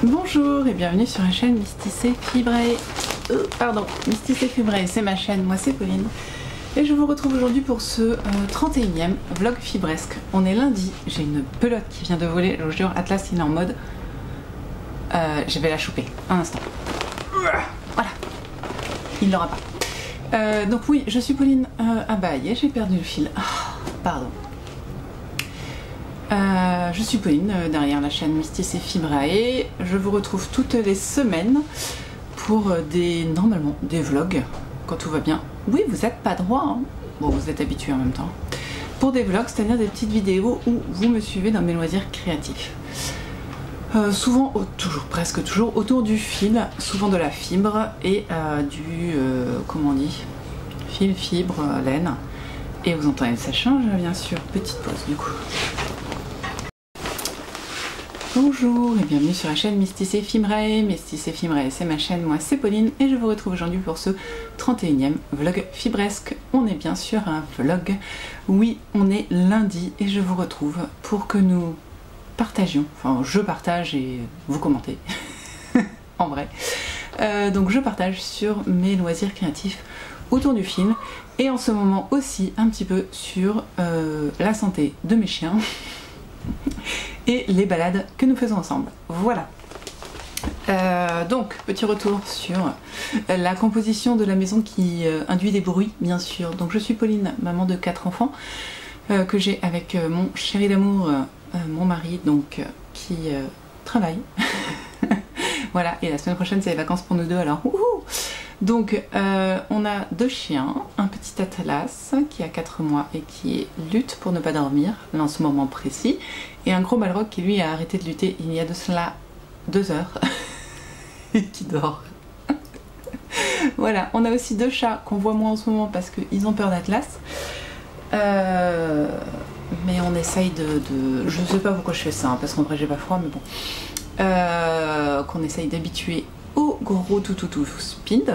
Bonjour et bienvenue sur la chaîne Mysticé Fibré. Mysticé Fibré, c'est ma chaîne, moi c'est Pauline. Et je vous retrouve aujourd'hui pour ce 31e vlog fibresque. On est lundi, j'ai une pelote qui vient de voler, je vous jure, Atlas il est en mode... je vais la choper, un instant. Voilà, il ne l'aura pas. Donc oui, je suis Pauline. Ah bah, j'ai perdu le fil. Oh, pardon. Je suis Pauline, derrière la chaîne Mysticé Fibré. Je vous retrouve toutes les semaines pour normalement des vlogs, quand tout va bien. Oui, vous n'êtes pas droit, hein. Bon, vous êtes habitués en même temps. Pour des vlogs, c'est-à-dire des petites vidéos où vous me suivez dans mes loisirs créatifs. Souvent, presque toujours, autour du fil, souvent de la fibre et comment on dit, fil, fibre, laine. Et vous entendez, ça change bien sûr. Petite pause du coup. Bonjour et bienvenue sur la chaîne Mysticé Fibré. Mysticé Fibré, c'est ma chaîne, moi c'est Pauline et je vous retrouve aujourd'hui pour ce 31e vlog fibresque. On est bien sûr un vlog. Oui, on est lundi et je vous retrouve pour que nous partagions, enfin je partage et vous commentez en vrai. Donc je partage sur mes loisirs créatifs autour du fil et en ce moment aussi un petit peu sur la santé de mes chiens et les balades que nous faisons ensemble. Voilà. Donc, petit retour sur la composition de la maison qui induit des bruits, bien sûr. Donc, je suis Pauline, maman de 4 enfants, que j'ai avec mon chéri d'amour, mon mari, donc qui travaille. Voilà, et la semaine prochaine, c'est les vacances pour nous deux, alors wouhou. Donc, on a 2 chiens, un petit Atlas qui a 4 mois et qui lutte pour ne pas dormir, là en ce moment précis, et un gros Balrog qui lui a arrêté de lutter il y a de cela 2 heures et qui dort. Voilà, on a aussi 2 chats qu'on voit moins en ce moment parce qu'ils ont peur d'Atlas. Mais on essaye de... Je sais pas pourquoi je fais ça, hein, parce qu'en vrai j'ai pas froid, mais bon. Qu'on essaye d'habituer au gros tout speed.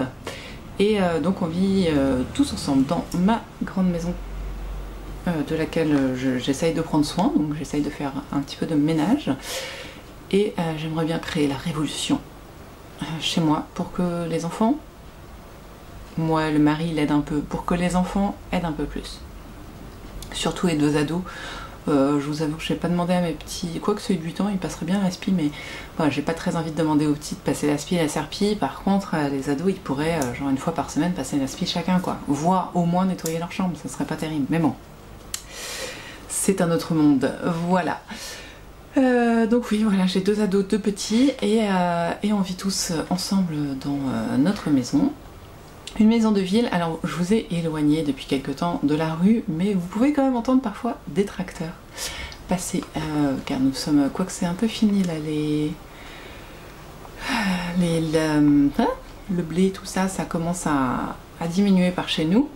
Et donc on vit tous ensemble dans ma grande maison de laquelle j'essaye de prendre soin. Donc j'essaye de faire un petit peu de ménage. Et j'aimerais bien créer la révolution chez moi pour que les enfants, moi le mari l'aide un peu, pour que les enfants aident un peu plus. Surtout les 2 ados. Je vous avoue que je n'ai pas demandé à mes petits, quoique celui de 8 ans il passerait bien l'aspi, mais voilà, j'ai pas très envie de demander aux petits de passer l'aspi et la serpille. Par contre les ados ils pourraient genre une fois par semaine passer l'aspi chacun quoi, voire au moins nettoyer leur chambre, ça serait pas terrible, mais bon, c'est un autre monde, voilà. Donc oui, voilà, j'ai 2 ados, 2 petits et on vit tous ensemble dans notre maison. Une maison de ville, alors je vous ai éloigné depuis quelques temps de la rue, mais vous pouvez quand même entendre parfois des tracteurs passer, car nous sommes, quoique c'est un peu fini là, le blé, tout ça, ça commence à diminuer par chez nous.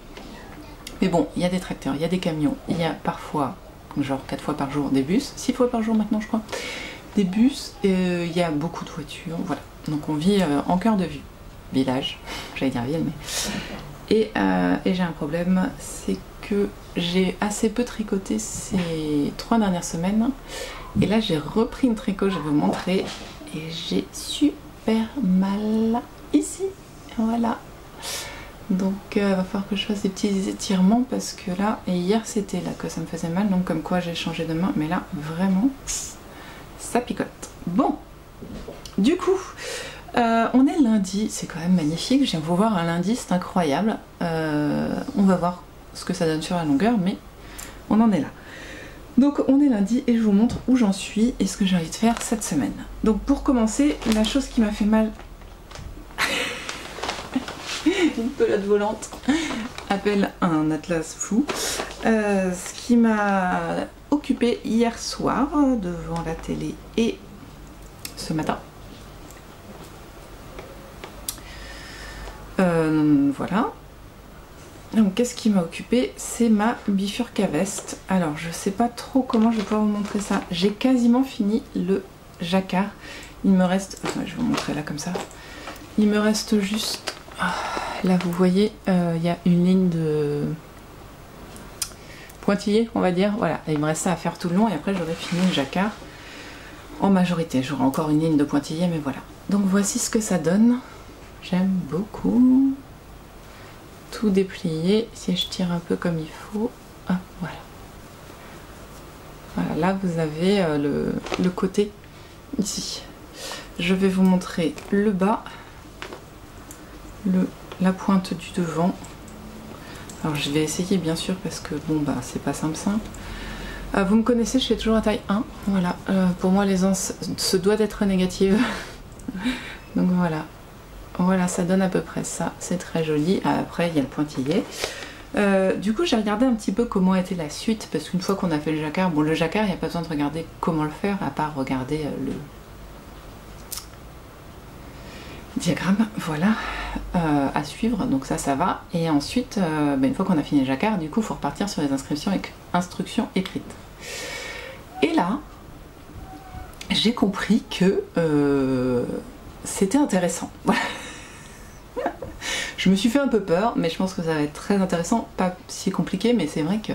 Mais bon, il y a des tracteurs, il y a des camions, il y a parfois, genre 4 fois par jour, des bus, 6 fois par jour maintenant je crois, des bus, il y a beaucoup de voitures, voilà. Donc on vit en cœur de village, j'allais dire ville, mais... Et j'ai un problème, c'est que j'ai assez peu tricoté ces 3 dernières semaines, et là j'ai repris une tricot, je vais vous montrer, et j'ai super mal ici, voilà. Donc va falloir que je fasse des petits étirements, parce que là, et hier c'était là que ça me faisait mal, donc comme quoi j'ai changé de main, mais là vraiment, ça picote. Bon, du coup... on est lundi, c'est quand même magnifique, je viens vous voir un lundi, c'est incroyable. On va voir ce que ça donne sur la longueur, mais on en est là. Donc on est lundi et je vous montre où j'en suis et ce que j'ai envie de faire cette semaine. Donc pour commencer, la chose qui m'a fait mal, une pelote volante, appelle un Atlas fou. Ce qui m'a occupé hier soir devant la télé et ce matin. Voilà. Donc qu'est-ce qui m'a occupé? C'est ma bifurque à veste. Alors je sais pas trop comment je vais pouvoir vous montrer ça. J'ai quasiment fini le jacquard. Il me reste... Attends, je vais vous montrer là comme ça. Il me reste juste... Là vous voyez, il y a une ligne de pointillé on va dire. Voilà, il me reste ça à faire tout le long et après j'aurai fini le jacquard. En majorité, j'aurai encore une ligne de pointillés, mais voilà. Donc voici ce que ça donne. J'aime beaucoup. Tout déplié. Si je tire un peu comme il faut. Ah, voilà. Voilà, là vous avez le côté ici. Je vais vous montrer le bas. La pointe du devant. Alors je vais essayer bien sûr parce que bon bah c'est pas simple. Vous me connaissez, je fais toujours la taille 1. Voilà, pour moi les ans se doit d'être négative. Donc voilà. Voilà, ça donne à peu près ça. C'est très joli. Après il y a le pointillé. Du coup j'ai regardé un petit peu comment était la suite parce qu'une fois qu'on a fait le jacquard, bon le jacquard il n'y a pas besoin de regarder comment le faire à part regarder le diagramme, voilà, à suivre, donc ça va. Et ensuite, une fois qu'on a fini le jacquard, du coup, il faut repartir sur les instructions écrites. Et là, j'ai compris que c'était intéressant. Je me suis fait un peu peur, mais je pense que ça va être très intéressant, pas si compliqué, mais c'est vrai que...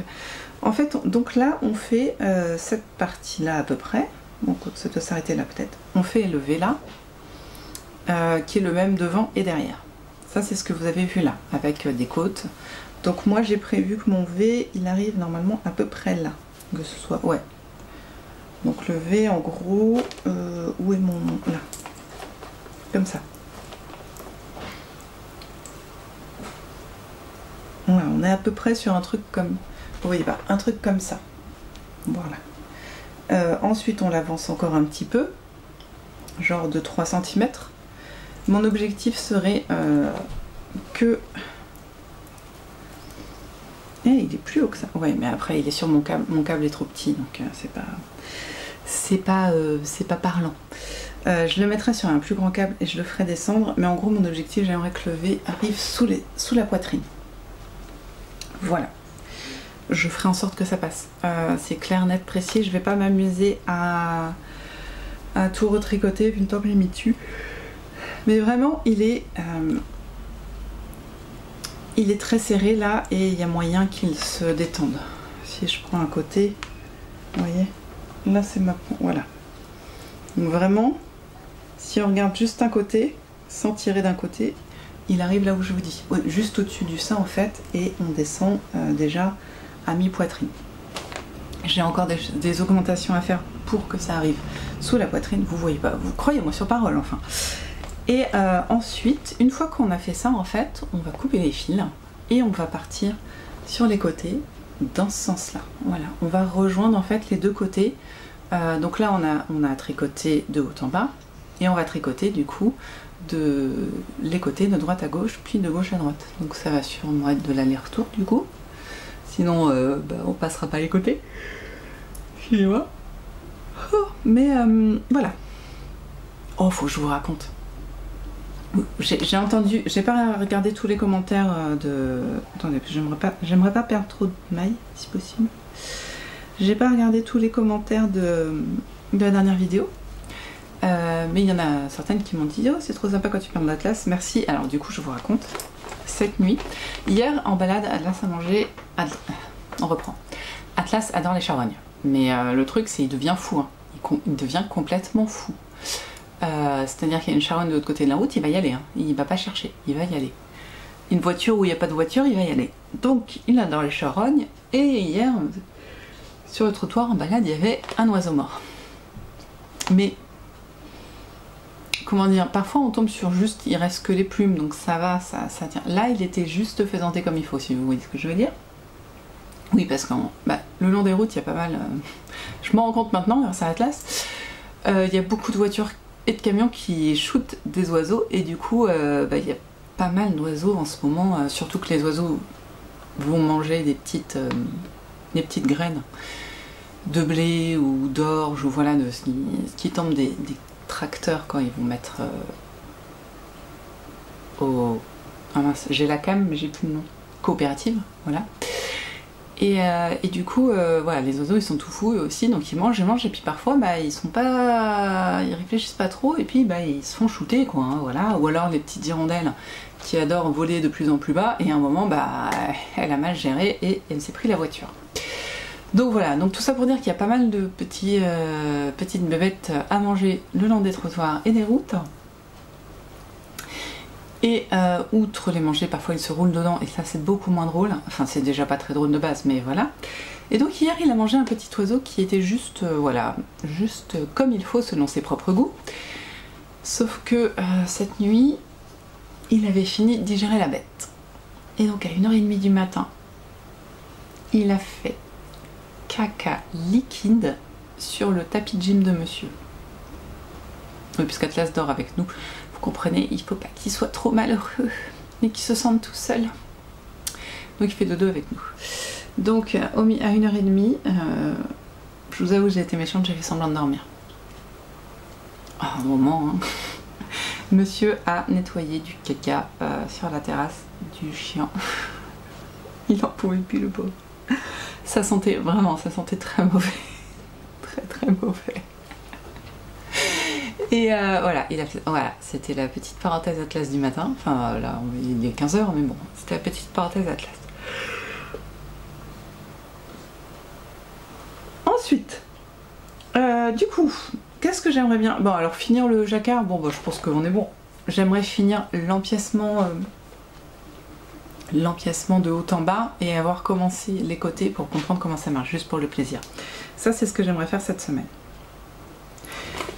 En fait, donc là, on fait cette partie-là à peu près, donc ça doit s'arrêter là peut-être. On fait le V là, qui est le même devant et derrière. Ça c'est ce que vous avez vu là, avec des côtes. Donc moi j'ai prévu que mon V, il arrive normalement à peu près là. Que ce soit, ouais. Donc le V en gros, où est mon... là. Comme ça. Voilà, on est à peu près sur un truc comme... Vous voyez pas, un truc comme ça. Voilà. Ensuite on l'avance encore un petit peu. Genre de 3 cm. Mon objectif serait que... il est plus haut que ça. Ouais, mais après il est sur mon câble. Mon câble est trop petit, donc c'est pas parlant. Je le mettrai sur un plus grand câble et je le ferai descendre. Mais en gros, mon objectif, j'aimerais que le V arrive sous la poitrine. Voilà. Je ferai en sorte que ça passe. C'est clair, net, précis. Je vais pas m'amuser à tout retricoter vu le temps que j'ai mis dessus. Mais vraiment, il est très serré là et il y a moyen qu'il se détende. Si je prends un côté, vous voyez, là c'est ma... Voilà. Donc vraiment, si on regarde juste un côté, sans tirer d'un côté, il arrive là où je vous dis. Juste au-dessus du sein en fait, et on descend déjà à mi-poitrine. J'ai encore des augmentations à faire pour que ça arrive sous la poitrine. Vous voyez pas, vous croyez-moi sur parole enfin. Et ensuite, une fois qu'on a fait ça, en fait, on va couper les fils et on va partir sur les côtés dans ce sens-là. Voilà, on va rejoindre en fait les deux côtés. Donc là, on a tricoté de haut en bas et on va tricoter du coup les côtés de droite à gauche puis de gauche à droite. Donc ça va sûrement être de l'aller-retour du coup. Sinon, on passera pas les côtés. Excusez-moi. Oh, mais voilà. Oh, faut que je vous raconte. J'ai entendu, j'ai pas regardé tous les commentaires de... Attendez, j'aimerais pas perdre trop de mailles, si possible. J'ai pas regardé tous les commentaires de la dernière vidéo. Mais il y en a certaines qui m'ont dit « Oh, c'est trop sympa quand tu parles d'Atlas, merci ». Alors du coup, je vous raconte. Cette nuit, hier, en balade, Atlas a mangé... On reprend. Atlas adore les charognes. Mais le truc, c'est qu'il devient fou. Hein. Il devient complètement fou. C'est-à-dire qu'il y a une charogne de l'autre côté de la route, il va y aller, hein. Il va pas chercher, il va y aller. Une voiture où il n'y a pas de voiture, il va y aller. Donc il adore les charognes, et hier, sur le trottoir en balade, il y avait un oiseau mort. Mais, comment dire, parfois on tombe sur juste, il reste que les plumes, donc ça va, ça tient. Là, il était juste faisanté comme il faut, si vous voyez ce que je veux dire. Oui, parce que le long des routes, il y a pas mal... je m'en rends compte maintenant, grâce à Atlas, il y a beaucoup de voitures et de camions qui shootent des oiseaux et du coup il y a pas mal d'oiseaux en ce moment, surtout que les oiseaux vont manger des petites graines de blé ou d'orge ou voilà de ce qui tombe des tracteurs quand ils vont mettre ah mince, j'ai la cam mais j'ai plus le nom, coopérative, voilà. Et du coup, voilà, les oiseaux ils sont tout fous eux aussi, donc ils mangent et puis parfois ils réfléchissent pas trop et puis ils se font shooter quoi, hein, voilà. Ou alors les petites hirondelles qui adorent voler de plus en plus bas et à un moment elle a mal géré et elle s'est pris la voiture. Donc voilà, donc tout ça pour dire qu'il y a pas mal de petites bébêtes à manger le long des trottoirs et des routes. Et outre les manger, parfois ils se roulent dedans et ça c'est beaucoup moins drôle. Enfin c'est déjà pas très drôle de base, mais voilà. Et donc hier il a mangé un petit oiseau qui était juste, voilà, juste comme il faut selon ses propres goûts. Sauf que cette nuit, il avait fini de digérer la bête. Et donc à 1h30 du matin, il a fait caca liquide sur le tapis de gym de monsieur. Oui, puisqu'Atlas dort avec nous. Vous comprenez, il faut pas qu'il soit trop malheureux, mais qu'il se sente tout seul. Donc il fait dodo avec nous. Donc à 1h30, je vous avoue, j'ai été méchante, j'ai fait semblant de dormir. À un moment, hein. Monsieur a nettoyé du caca sur la terrasse du chien. Il en pouvait plus, le pauvre. Ça sentait vraiment, ça sentait très mauvais. Très très mauvais. Et voilà, voilà, c'était la petite parenthèse Atlas du matin. Enfin là, il est 15h, mais bon, c'était la petite parenthèse Atlas. Ensuite, du coup, qu'est-ce que j'aimerais bien? Bon, alors finir le jacquard, bon, bah, je pense qu'on est bon. J'aimerais finir l'empiècement de haut en bas et avoir commencé les côtés pour comprendre comment ça marche, juste pour le plaisir. Ça, c'est ce que j'aimerais faire cette semaine.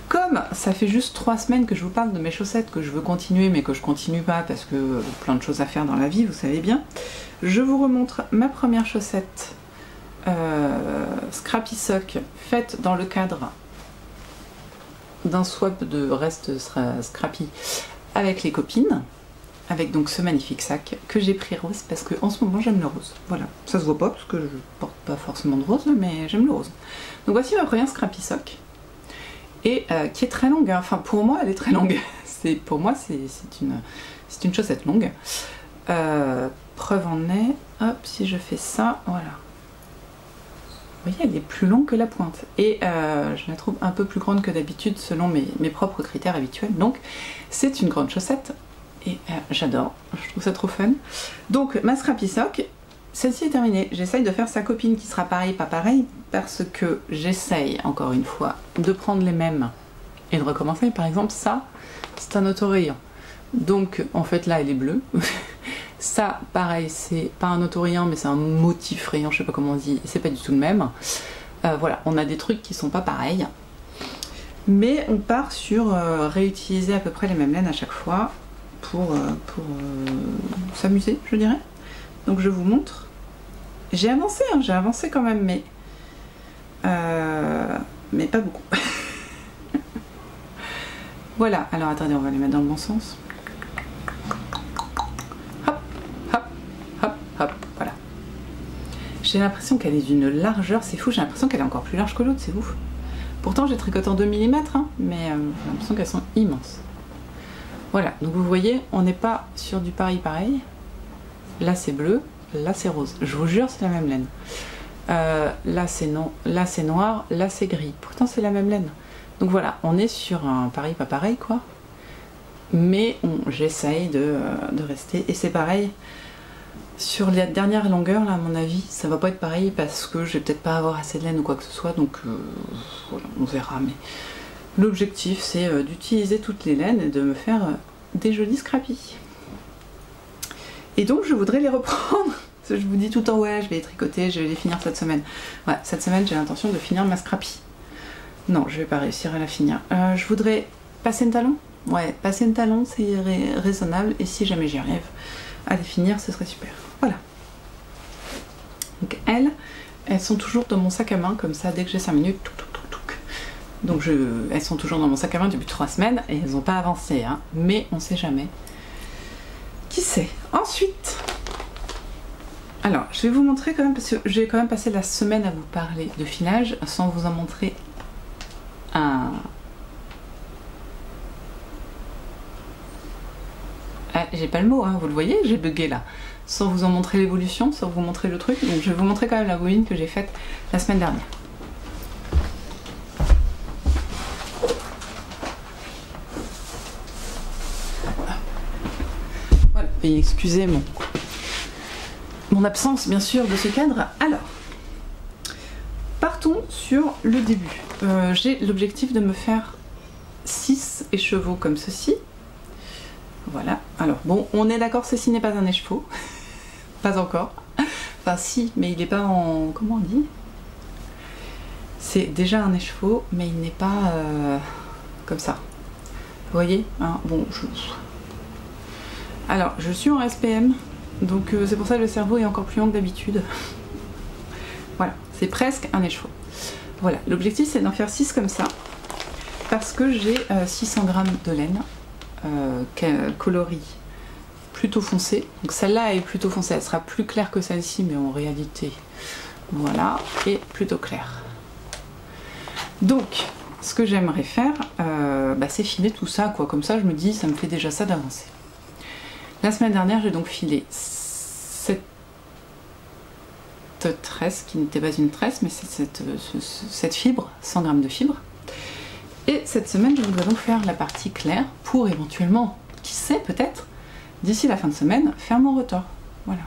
Comme ça fait juste 3 semaines que je vous parle de mes chaussettes, que je veux continuer mais que je continue pas parce que plein de choses à faire dans la vie, vous savez bien, je vous remontre ma première chaussette Scrappy Sock faite dans le cadre d'un swap de reste Scrappy avec les copines, avec donc ce magnifique sac que j'ai pris rose parce que en ce moment j'aime le rose. Voilà, ça se voit pas parce que je porte pas forcément de rose, mais j'aime le rose. Donc voici ma première Scrappy Sock. Et qui est très longue, hein. Enfin pour moi elle est très longue, pour moi c'est une chaussette longue. Preuve en est, hop, si je fais ça, voilà. Vous voyez, elle est plus longue que la pointe. Et je la trouve un peu plus grande que d'habitude selon mes propres critères habituels. Donc c'est une grande chaussette et j'adore, je trouve ça trop fun. Donc ma Scrappy Sock, celle-ci est terminée. J'essaye de faire sa copine qui sera pareil, pas pareil, parce que j'essaye, encore une fois, de prendre les mêmes et de recommencer. Par exemple, ça, c'est un autorayant. Donc, en fait, là, elle est bleue. Ça, pareil, c'est pas un autorayant, mais c'est un motif rayon, je sais pas comment on dit, c'est pas du tout le même. Voilà, on a des trucs qui sont pas pareils. Mais on part sur réutiliser à peu près les mêmes laines à chaque fois pour s'amuser, je dirais. Donc je vous montre. J'ai avancé, hein, j'ai avancé quand même, mais pas beaucoup. Voilà, alors attendez, on va les mettre dans le bon sens. Hop, hop, hop, hop, voilà. J'ai l'impression qu'elle est d'une largeur, c'est fou, j'ai l'impression qu'elle est encore plus large que l'autre, c'est ouf. Pourtant j'ai tricoté en 2 mm, hein, mais j'ai l'impression qu'elles sont immenses. Voilà, donc vous voyez, on n'est pas sur du pareil. Là c'est bleu, là c'est rose. Je vous jure, c'est la même laine. Là c'est non, là c'est noir, là c'est gris. Pourtant c'est la même laine. Donc voilà, on est sur un pareil pas pareil quoi. Mais j'essaye de rester. Et c'est pareil sur la dernière longueur là, à mon avis, ça va pas être pareil parce que je vais peut-être pas avoir assez de laine ou quoi que ce soit. Donc voilà, on verra. Mais l'objectif c'est d'utiliser toutes les laines et de me faire des jolis scrappy. Et donc je voudrais les reprendre. Je vous dis tout le temps, ouais, je vais les tricoter, je vais les finir cette semaine. Ouais, cette semaine j'ai l'intention de finir ma scrappy. Non, je vais pas réussir à la finir. Je voudrais passer une talon. Ouais, passer une talon c'est raisonnable et si jamais j'y arrive à les finir, ce serait super. Voilà. Donc elles sont toujours dans mon sac à main comme ça, dès que j'ai 5 minutes, donc elles sont toujours dans mon sac à main depuis 3 semaines et elles n'ont pas avancé, hein, mais on sait jamais. Qui sait? Ensuite, alors je vais vous montrer quand même, parce que j'ai quand même passé la semaine à vous parler de filage sans vous en montrer un... Ah, j'ai pas le mot, hein, vous le voyez, j'ai bugué là. Sans vous en montrer l'évolution, sans vous montrer le truc, donc je vais vous montrer quand même la bobine que j'ai faite la semaine dernière. Voilà, et excusez mon absence bien sûr de ce cadre. Alors, partons sur le début. J'ai l'objectif de me faire 6 écheveaux comme ceci. Voilà. Alors bon, on est d'accord, ceci n'est pas un écheveau. Pas encore. Enfin si, mais il n'est pas en... Comment on dit? C'est déjà un écheveau, mais il n'est pas comme ça. Vous voyez hein, bon, Alors, je suis en SPM, donc c'est pour ça que le cerveau est encore plus long que d'habitude. Voilà, c'est presque un écheveau. Voilà, l'objectif c'est d'en faire 6 comme ça, parce que j'ai 600 g de laine coloris plutôt foncé. Donc celle-là est plutôt foncée, elle sera plus claire que celle-ci, mais en réalité, voilà, et plutôt claire. Donc, ce que j'aimerais faire, c'est filer tout ça, quoi. Comme ça, je me dis, ça me fait déjà ça d'avancer. La semaine dernière, j'ai donc filé cette tresse, qui n'était pas une tresse, mais c'est cette fibre, 100 g de fibre. Et cette semaine, je voudrais donc faire la partie claire pour éventuellement, qui sait peut-être, d'ici la fin de semaine, faire mon retors. Voilà.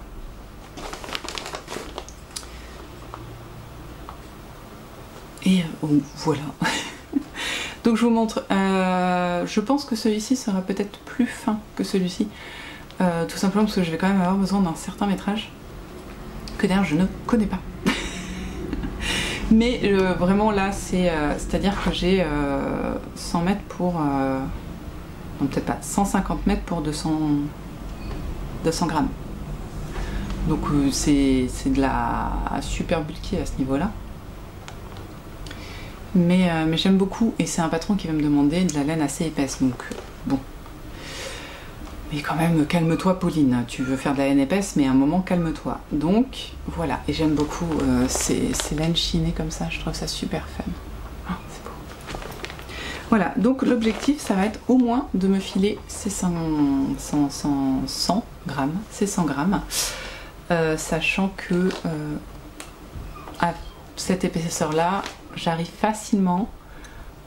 Et voilà. Donc je vous montre. Je pense que celui-ci sera peut-être plus fin que celui-ci. Tout simplement parce que je vais quand même avoir besoin d'un certain métrage que d'ailleurs je ne connais pas. Mais vraiment là, c'est-à-dire que j'ai 100 mètres pour... non, peut-être pas, 150 mètres pour 200 grammes. Donc c'est de la super bulky à ce niveau-là. Mais j'aime beaucoup, et c'est un patron qui va me demander de la laine assez épaisse, donc bon. Mais quand même, calme-toi Pauline, tu veux faire de la laine épaisse, mais à un moment, calme-toi. Donc, voilà, et j'aime beaucoup ces laines chinées comme ça, je trouve ça super fun. Oh, c'est beau. Voilà, donc l'objectif, ça va être au moins de me filer ces 100 grammes, ces 100 grammes, sachant que à cette épaisseur-là, j'arrive facilement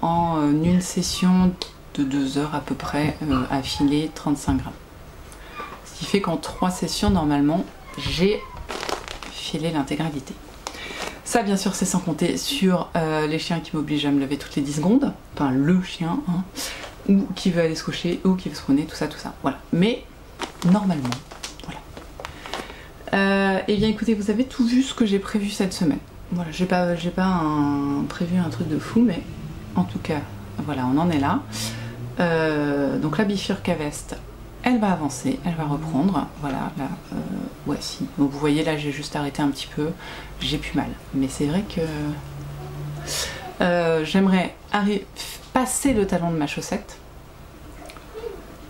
en une session de 2 heures à peu près à filer 35 grammes. Ce qui fait qu'en 3 sessions, normalement, j'ai filé l'intégralité. Ça, bien sûr, c'est sans compter sur les chiens qui m'obligent à me lever toutes les 10 secondes. Enfin, le chien, hein, ou qui veut aller se coucher, ou qui veut se promener, tout ça, tout ça. Voilà. Mais, normalement, voilà. Et bien, écoutez, vous avez tout vu ce que j'ai prévu cette semaine. Voilà, j'ai pas prévu un truc de fou, mais en tout cas, voilà, on en est là. Donc la bifurque à veste, elle va avancer, elle va reprendre. Voilà, là, ouais, si. Donc vous voyez, là, j'ai juste arrêté un petit peu, j'ai plus mal. Mais c'est vrai que j'aimerais passer le talon de ma chaussette.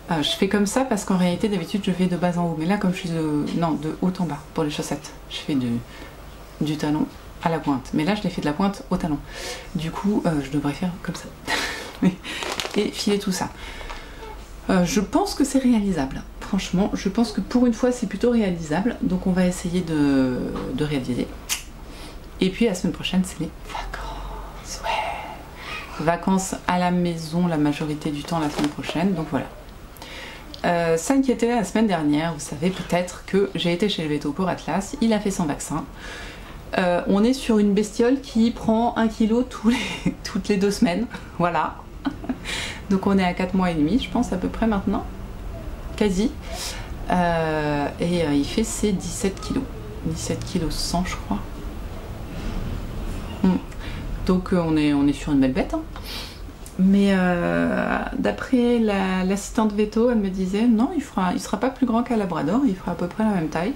Je fais comme ça parce qu'en réalité, d'habitude, je fais de bas en haut. Mais là, comme je suis de haut en bas pour les chaussettes, je fais du talon à la pointe, mais là je l'ai fait de la pointe au talon, du coup je devrais faire comme ça et filer tout ça. Je pense que c'est réalisable, franchement je pense que pour une fois c'est plutôt réalisable, donc on va essayer de réaliser. Et puis la semaine prochaine c'est les vacances, ouais, vacances à la maison la majorité du temps la semaine prochaine, donc voilà. Ça qui était la semaine dernière, vous savez peut-être que j'ai été chez le véto pour Atlas, il a fait son vaccin. On est sur une bestiole qui prend 1 kg toutes les 2 semaines, voilà. Donc on est à 4 mois et demi, je pense à peu près maintenant, quasi. Et il fait ses 17 kg, 17 kg 100 je crois. Donc on est sur une belle bête. Hein. Mais d'après l'assistante veto, elle me disait non, il sera pas plus grand qu'un labrador, il fera à peu près la même taille.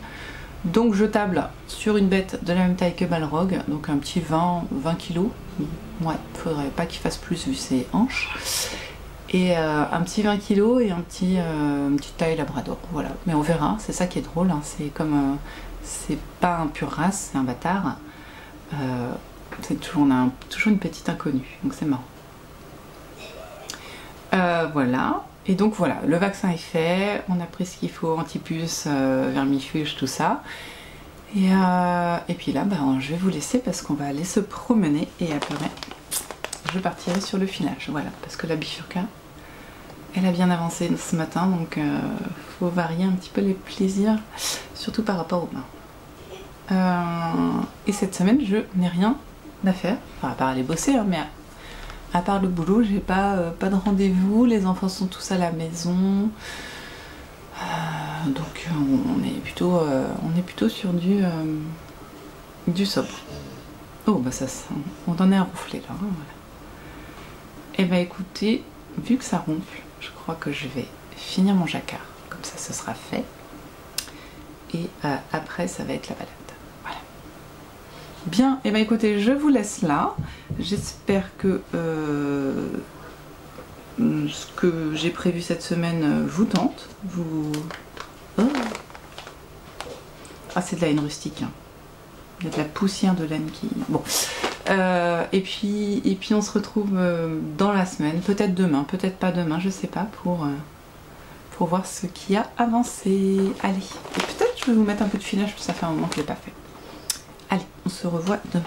Donc je table sur une bête de la même taille que Balrog, donc un petit 20 kg. Ouais, faudrait pas qu'il fasse plus vu ses hanches. Et un petit 20 kg et une petite taille labrador. Voilà, mais on verra, c'est ça qui est drôle. Hein. C'est comme. C'est pas un pur race, c'est un bâtard. On a toujours une petite inconnue, donc c'est marrant. Voilà. Et donc voilà, le vaccin est fait, on a pris ce qu'il faut, antipuce, vermifuge, tout ça. Et puis là, je vais vous laisser parce qu'on va aller se promener et après, je partirai sur le filage. Voilà, parce que la bifurca, elle a bien avancé ce matin, donc faut varier un petit peu les plaisirs, surtout par rapport aux mains. Et cette semaine, je n'ai rien d'affaires, enfin à part aller bosser, hein, mais à part le boulot, j'ai pas de rendez-vous, les enfants sont tous à la maison, donc on est plutôt sur du sobre. Oh bah ça, on en est à ronfler là. Hein, voilà. Et bah écoutez, vu que ça ronfle, je crois que je vais finir mon jacquard, comme ça ce sera fait. Et après ça va être la balade. Voilà. Bien, et bah écoutez, je vous laisse là. J'espère que ce que j'ai prévu cette semaine vous tente. Oh. Ah, c'est de la laine rustique. Hein. Il y a de la poussière de laine qui... Bon. Et puis on se retrouve dans la semaine, peut-être demain, peut-être pas demain, je sais pas, pour voir ce qui a avancé. Allez, et peut-être je vais vous mettre un peu de filage, parce que ça fait un moment que je l'ai pas fait. Allez, on se revoit demain.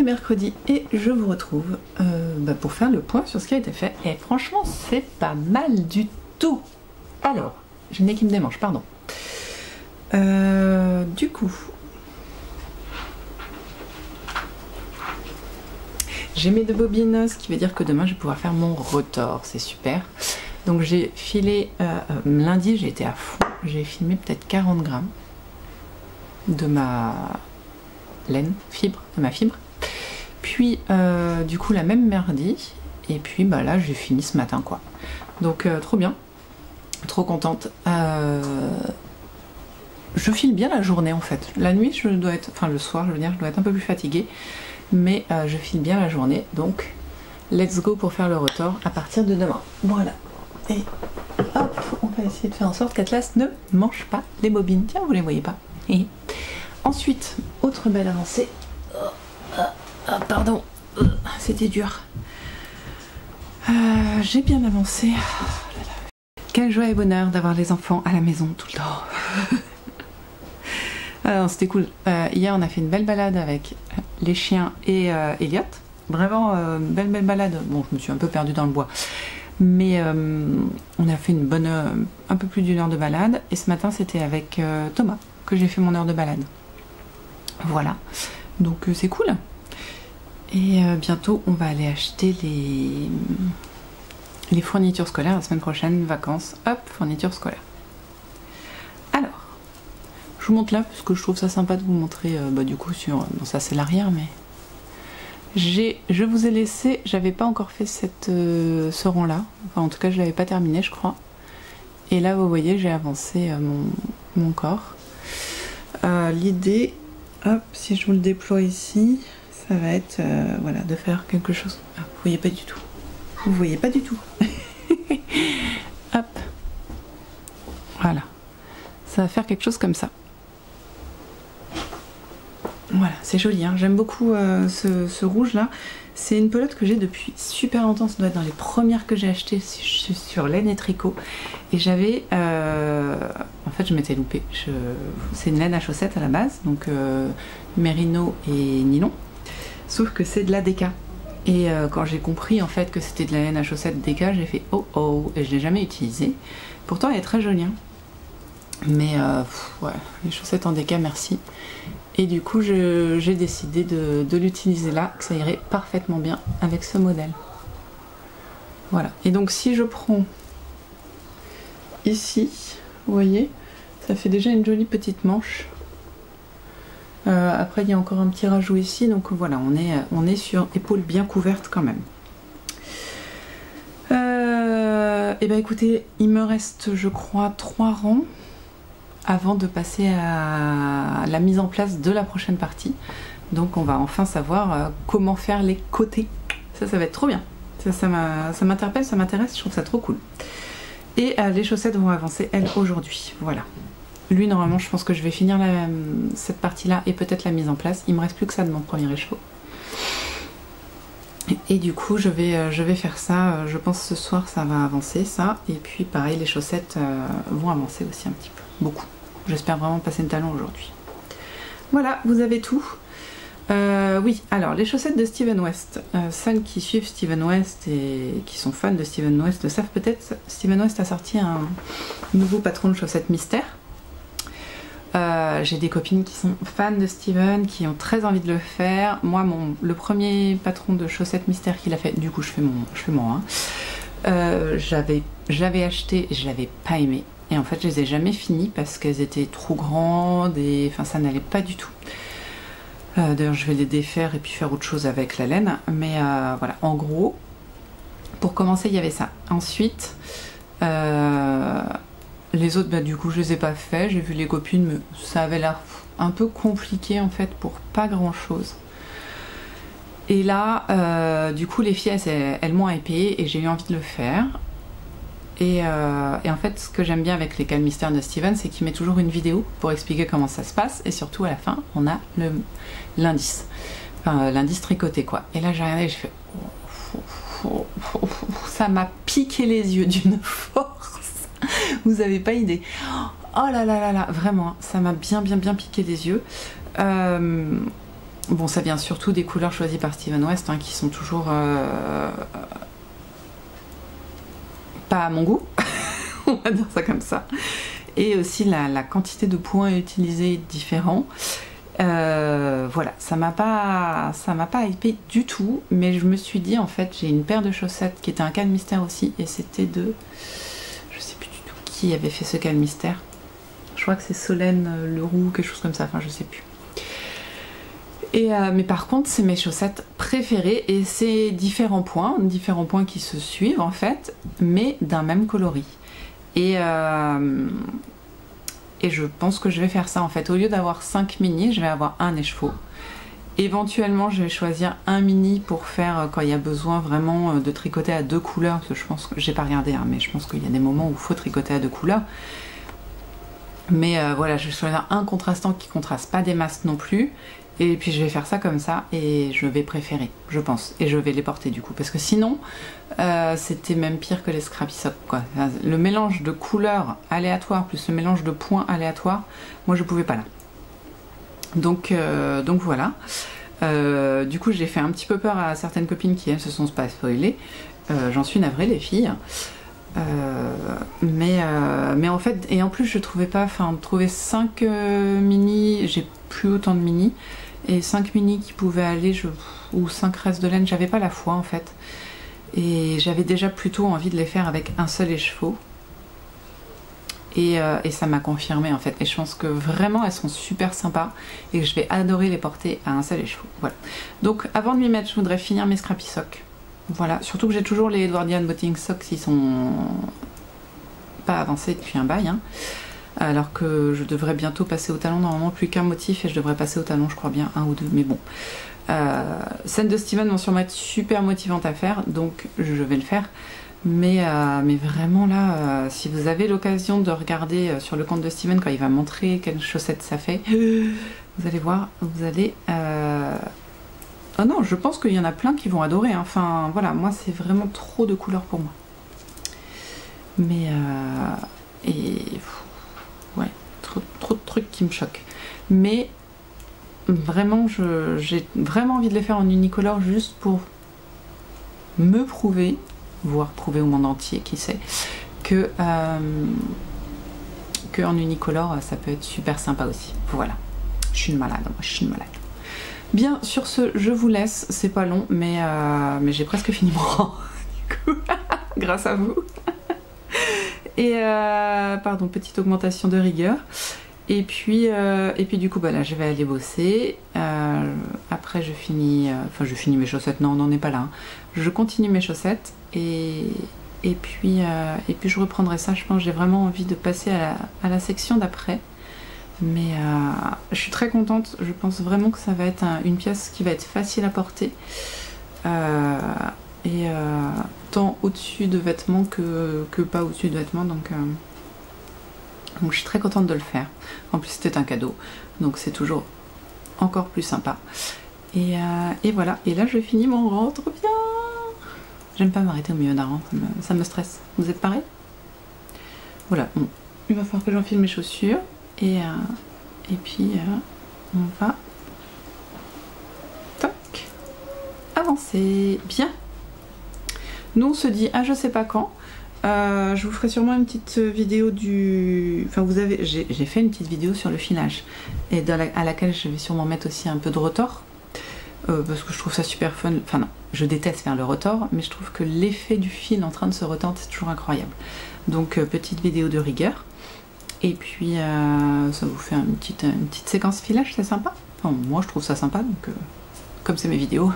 Mercredi et je vous retrouve pour faire le point sur ce qui a été fait et franchement c'est pas mal du tout. Alors, j'ai le nez qui me démange, pardon. Du coup, j'ai mes 2 bobines, ce qui veut dire que demain je vais pouvoir faire mon retors, c'est super. Donc j'ai filé, lundi j'ai été à fond, j'ai filmé peut-être 40 grammes de ma laine, de ma fibre. Puis du coup la même mardi, et puis bah là j'ai fini ce matin quoi. Donc trop bien, trop contente. Je file bien la journée en fait. La nuit je dois être, enfin le soir je veux dire, je dois être un peu plus fatiguée, mais je file bien la journée. Donc let's go pour faire le retors à partir de demain. Voilà. Et hop, on va essayer de faire en sorte qu'Atlas ne mange pas les bobines. Tiens, vous les voyez pas. Et ensuite, autre belle avancée. Ah, pardon, c'était dur. J'ai bien avancé. Quelle joie et bonheur d'avoir les enfants à la maison tout le temps. Alors c'était cool. Hier on a fait une belle balade avec les chiens et Elliot. Vraiment belle balade. Bon, je me suis un peu perdue dans le bois. Mais on a fait une bonne, un peu plus d'1 heure de balade. Et ce matin c'était avec Thomas que j'ai fait mon heure de balade. Voilà. Donc c'est cool. Et bientôt on va aller acheter les fournitures scolaires la semaine prochaine, vacances, hop, fournitures scolaires. Alors, je vous montre là parce que je trouve ça sympa de vous montrer du coup sur... Bon ça c'est l'arrière mais... Je vous ai laissé, j'avais pas encore fait ce rang là, enfin en tout cas je l'avais pas terminé je crois. Et là vous voyez j'ai avancé mon corps. L'idée, hop, si je vous le déploie ici... Ça va être voilà, de faire quelque chose. Ah, vous voyez pas du tout. Vous voyez pas du tout. Hop. ça va faire quelque chose comme ça. Voilà, c'est joli, hein. J'aime beaucoup ce rouge là. C'est une pelote que j'ai depuis super longtemps, ça doit être dans les premières que j'ai achetées sur Laine et Tricot. Et j'avais... en fait je m'étais loupée. C'est une laine à chaussettes à la base, donc mérino et nylon. Sauf que c'est de la DK. Et quand j'ai compris en fait que c'était de la laine à chaussettes DK, j'ai fait oh oh, et je l'ai jamais utilisée. Pourtant elle est très jolie, hein. Mais ouais, les chaussettes en DK merci. Et du coup j'ai décidé de l'utiliser là, que ça irait parfaitement bien avec ce modèle. Voilà, et donc si je prends ici, vous voyez, ça fait déjà une jolie petite manche. Après il y a encore un petit rajout ici, donc voilà, on est sur épaules bien couvertes quand même. Et ben écoutez, il me reste je crois 3 rangs avant de passer à la mise en place de la prochaine partie. Donc on va enfin savoir comment faire les côtés. Ça va être trop bien. Ça m'interpelle, ça m'intéresse, je trouve ça trop cool. Et les chaussettes vont avancer elles aujourd'hui. Voilà. Lui normalement je pense que je vais finir cette partie là et peut-être la mise en place. Il me reste plus que ça de mon premier écheveau. Et du coup je vais faire ça, je pense ce soir ça va avancer ça. Et puis pareil les chaussettes vont avancer aussi un petit peu, beaucoup. J'espère vraiment passer le talon aujourd'hui. Voilà, vous avez tout. Oui, alors les chaussettes de Steven West. Celles qui suivent Steven West et qui sont fans de Steven West le savent peut-être. Steven West a sorti un nouveau patron de chaussettes mystère. J'ai des copines qui sont fans de Steven, qui ont très envie de le faire. Moi, le premier patron de chaussettes mystère qu'il a fait, du coup je fais moi. J'avais acheté, je l'avais pas aimé. Et en fait je les ai jamais finies parce qu'elles étaient trop grandes et enfin ça n'allait pas du tout. D'ailleurs je vais les défaire et puis faire autre chose avec la laine. Mais voilà, en gros, pour commencer il y avait ça. Ensuite, les autres bah, du coup je les ai pas fait. J'ai vu les copines, mais ça avait l'air un peu compliqué en fait pour pas grand chose. Et là, du coup les filles elles m'ont hypé et j'ai eu envie de le faire. Et en fait, ce que j'aime bien avec les cales mystères de Steven, c'est qu'il met toujours une vidéo pour expliquer comment ça se passe. Et surtout, à la fin, on a l'indice. Enfin, l'indice tricoté, quoi. Et là, j'ai regardé et je fais... ça m'a piqué les yeux d'une force. Vous avez pas idée. Oh là là là là, vraiment, ça m'a bien piqué les yeux. Bon, ça vient surtout des couleurs choisies par Steven West, hein, qui sont toujours... pas à mon goût, on va dire ça comme ça. Et aussi la quantité de points utilisés est différent. Voilà, ça m'a pas hypé du tout, mais je me suis dit en fait j'ai une paire de chaussettes qui était un cal mystère aussi et c'était de... je sais plus du tout qui avait fait ce cal mystère. Je crois que c'est Solène Leroux, quelque chose comme ça, enfin je sais plus. Et mais par contre c'est mes chaussettes préférées et c'est différents points qui se suivent en fait, mais d'un même coloris. Et je pense que je vais faire ça en fait. Au lieu d'avoir 5 mini, je vais avoir un écheveau. Éventuellement je vais choisir un mini pour faire quand il y a besoin vraiment de tricoter à 2 couleurs, parce que je pense que j'ai pas regardé hein, mais je pense qu'il y a des moments où il faut tricoter à 2 couleurs. Mais voilà, je vais choisir un contrastant qui contraste pas des masses non plus. Et puis je vais faire ça comme ça et je vais préférer, je pense. Et je vais les porter du coup. Parce que sinon, c'était même pire que les Scrappy Socks, quoi. Le mélange de couleurs aléatoires plus le mélange de points aléatoires, moi je pouvais pas là. Donc voilà. Du coup j'ai fait un petit peu peur à certaines copines qui elles se sont pas spoilées. J'en suis navrée les filles. Mais en fait, et en plus je trouvais pas, enfin trouver 5 mini, j'ai plus autant de mini, et 5 mini qui pouvaient aller, ou 5 restes de laine, j'avais pas la foi en fait, et j'avais déjà plutôt envie de les faire avec un seul écheveau, et ça m'a confirmé en fait, et je pense que vraiment elles sont super sympas, et que je vais adorer les porter à un seul écheveau, voilà. Donc avant de m'y mettre, je voudrais finir mes Scrappy Socks. Voilà, surtout que j'ai toujours les Edwardian Boating Socks, ils sont pas avancés depuis un bail, hein. Alors que je devrais bientôt passer au talon, normalement plus qu'un motif et je devrais passer au talon je crois bien un ou deux, mais bon. Celles de Steven vont sûrement être super motivantes à faire, donc je vais le faire. Mais vraiment là, si vous avez l'occasion de regarder sur le compte de Steven quand il va montrer quelles chaussettes ça fait, vous allez voir, vous allez... Ah non, je pense qu'il y en a plein qui vont adorer, hein. Enfin voilà, moi c'est vraiment trop de couleurs pour moi. Mais... ouais, trop de trucs qui me choquent. Mais vraiment, j'ai vraiment envie de les faire en unicolore juste pour me prouver, voire prouver au monde entier, qui sait, que en unicolore ça peut être super sympa aussi. Voilà, je suis une malade, moi je suis une malade. Bien, sur ce, je vous laisse, c'est pas long, mais j'ai presque fini mon rang, du coup, grâce à vous. Et pardon, petite augmentation de rigueur. Et puis du coup, bah là, je vais aller bosser. Après, je finis mes chaussettes. Non, on n'en est pas là. Hein. Je continue mes chaussettes et puis je reprendrai ça. Je pense que j'ai vraiment envie de passer à la section d'après. Mais je suis très contente. Je pense vraiment que ça va être une pièce qui va être facile à porter. Tant au-dessus de vêtements que pas au-dessus de vêtements. Donc je suis très contente de le faire. En plus c'était un cadeau, donc c'est toujours encore plus sympa. Et voilà, et là je finis mon rang, trop bien. J'aime pas m'arrêter au milieu d'un rang, ça me stresse. Vous êtes pareil? Voilà, bon, il va falloir que j'enfile mes chaussures et puis on va toc avancer. Bien. Nous on se dit à je sais pas quand. Je vous ferai sûrement une petite vidéo du... Enfin j'ai fait une petite vidéo sur le filage et à laquelle je vais sûrement mettre aussi un peu de retors parce que je trouve ça super fun. Enfin non, je déteste faire le retors, mais je trouve que l'effet du fil en train de se retordre c'est toujours incroyable. Donc petite vidéo de rigueur et puis ça vous fait une petite séquence filage, c'est sympa. Enfin, moi je trouve ça sympa, donc comme c'est mes vidéos,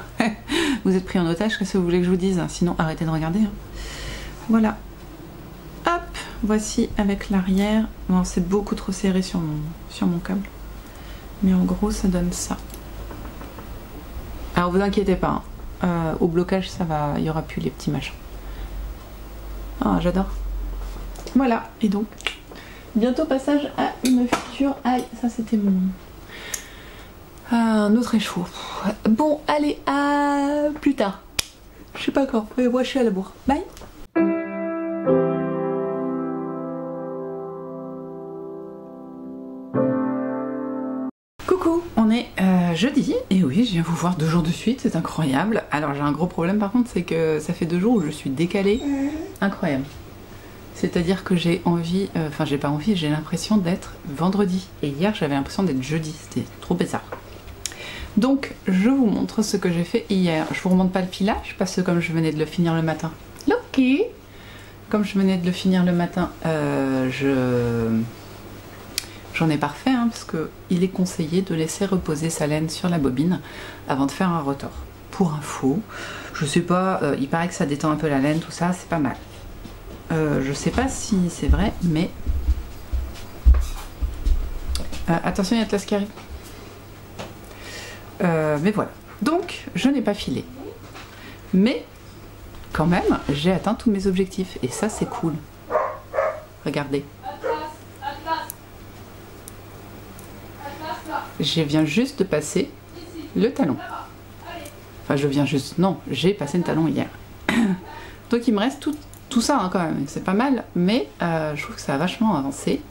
vous êtes pris en otage, qu'est-ce que vous voulez que je vous dise? Sinon arrêtez de regarder. Hein. Voilà. Hop, voici avec l'arrière. Bon, c'est beaucoup trop serré sur mon câble. Mais en gros, ça donne ça. Alors, vous inquiétez pas. Hein. Au blocage, ça va. Il n'y aura plus les petits machins. Ah, j'adore. Voilà. Et donc, bientôt passage à une future... Aïe, ça c'était un autre écheveau. Bon, allez, à plus tard. Je sais pas quand. Mais moi, je suis à la bourre. Bye. Coucou, on est jeudi, et oui, je viens vous voir 2 jours de suite, c'est incroyable. Alors j'ai un gros problème par contre, c'est que ça fait 2 jours où je suis décalée. Incroyable. C'est-à-dire que j'ai envie, enfin j'ai pas envie, j'ai l'impression d'être vendredi. Et hier j'avais l'impression d'être jeudi, c'était trop bizarre. Donc je vous montre ce que j'ai fait hier. Je vous remonte pas le filage parce que comme je venais de le finir le matin. Loki. Comme je venais de le finir le matin, j'en ai pas refait, hein, parce qu'il est conseillé de laisser reposer sa laine sur la bobine avant de faire un retors. Pour info, je sais pas, il paraît que ça détend un peu la laine, tout ça, c'est pas mal. Je sais pas si c'est vrai, mais... attention, il y a Atlas qui arrive. Mais voilà. Donc, je n'ai pas filé. Mais, quand même, j'ai atteint tous mes objectifs. Et ça, c'est cool. Regardez. Je viens juste de passer le talon. Enfin, je viens juste... Non, j'ai passé le talon hier. Donc, il me reste tout ça, hein, quand même. C'est pas mal, mais je trouve que ça a vachement avancé.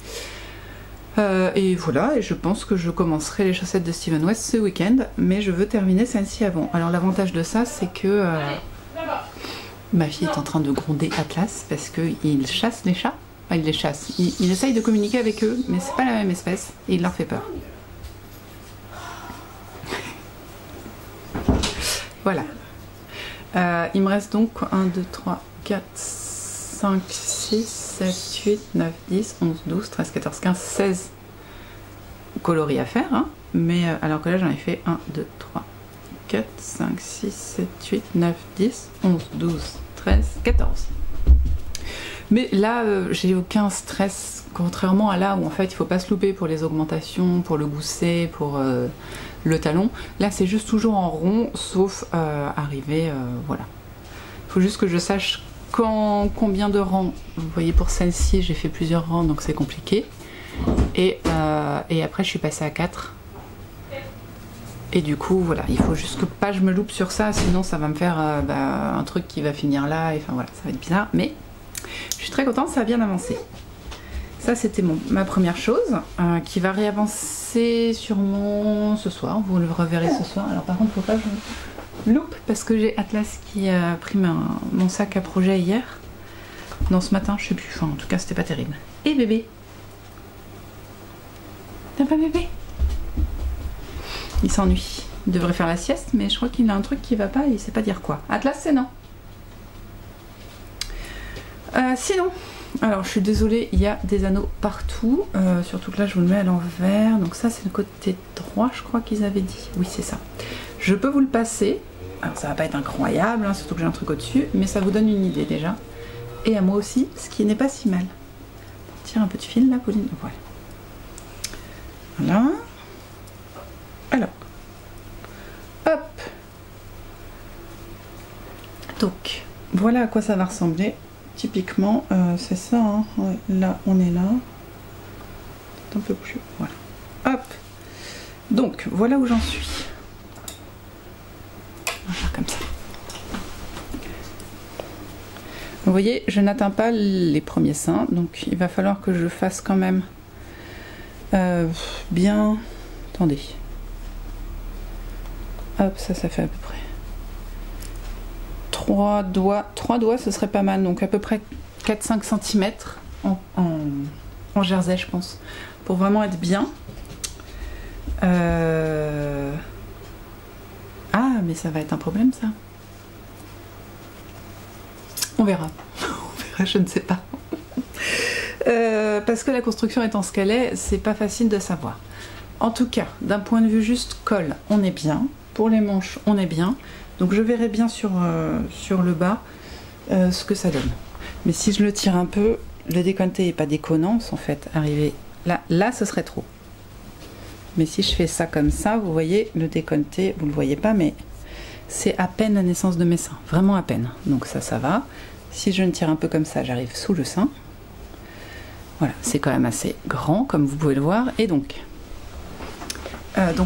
Et voilà, et je pense que je commencerai les chaussettes de Steven West ce week-end, mais je veux terminer celle-ci avant. Alors, l'avantage de ça, c'est que ma fille est en train de gronder Atlas parce qu'il chasse les chats. Enfin, il les chasse. Il essaye de communiquer avec eux, mais c'est pas la même espèce, et il leur fait peur. Voilà. Il me reste donc 1, 2, 3, 4, 5, 6, 7, 8, 9, 10, 11, 12, 13, 14, 15, 16 coloris à faire. Hein. Mais alors que là j'en ai fait 1, 2, 3, 4, 5, 6, 7, 8, 9, 10, 11, 12, 13, 14. Mais là j'ai aucun stress, contrairement à là où en fait il faut pas se louper pour les augmentations, pour le gousset, pour le talon. Là c'est juste toujours en rond, sauf arriver, voilà. Il faut juste que je sache combien de rangs. Vous voyez, pour celle-ci, j'ai fait plusieurs rangs, donc c'est compliqué. Et après, je suis passée à 4. Et du coup, voilà, il faut juste que pas je me loupe sur ça, sinon ça va me faire un truc qui va finir là. Et enfin voilà, ça va être bizarre. Mais je suis très contente, ça a bien avancé. Ça, c'était ma première chose, qui va réavancer sûrement ce soir. Vous le reverrez ce soir. Alors par contre, il ne faut pas que je me loupe parce que j'ai Atlas qui a pris mon sac à projet hier. Non, ce matin, je sais plus. Enfin, en tout cas, c'était pas terrible. Et bébé? T'as pas bébé? Il s'ennuie. Il devrait faire la sieste, mais je crois qu'il a un truc qui va pas et il sait pas dire quoi. Atlas, c'est non. Sinon, alors je suis désolée, il y a des anneaux partout. Surtout que là, je vous le mets à l'envers. Donc ça, c'est le côté droit, je crois qu'ils avaient dit. Oui, c'est ça. Je peux vous le passer. Alors ça va pas être incroyable, hein, surtout que j'ai un truc au-dessus, mais ça vous donne une idée déjà. Et à moi aussi, ce qui n'est pas si mal. Tire un peu de fil là, Pauline. Voilà. Voilà. Alors, hop. Donc, voilà à quoi ça va ressembler. Typiquement, c'est ça. Hein. Ouais, là, on est là. Un peu plus. Voilà. Hop. Donc, voilà où j'en suis. On va faire comme ça. Vous voyez, je n'atteins pas les premiers seins, donc il va falloir que je fasse quand même bien. Attendez. Hop, ça fait à peu près 3 doigts. 3 doigts, ce serait pas mal. Donc à peu près 4-5 cm en jersey, je pense. Pour vraiment être bien. Ah, mais ça va être un problème, ça. On verra. On verra, je ne sais pas. Parce que la construction étant ce qu'elle est, c'est pas facile de savoir. En tout cas, d'un point de vue juste col, on est bien. Pour les manches, on est bien. Donc je verrai bien sur le bas ce que ça donne. Mais si je le tire un peu, le décolleté n'est pas déconnant, en fait. Arriver là, ce serait trop. Mais si je fais ça comme ça, vous voyez, le décolleté, vous le voyez pas, mais c'est à peine la naissance de mes seins. Vraiment à peine. Donc ça va. Si je ne tire un peu comme ça, j'arrive sous le sein. Voilà, c'est quand même assez grand, comme vous pouvez le voir. Et donc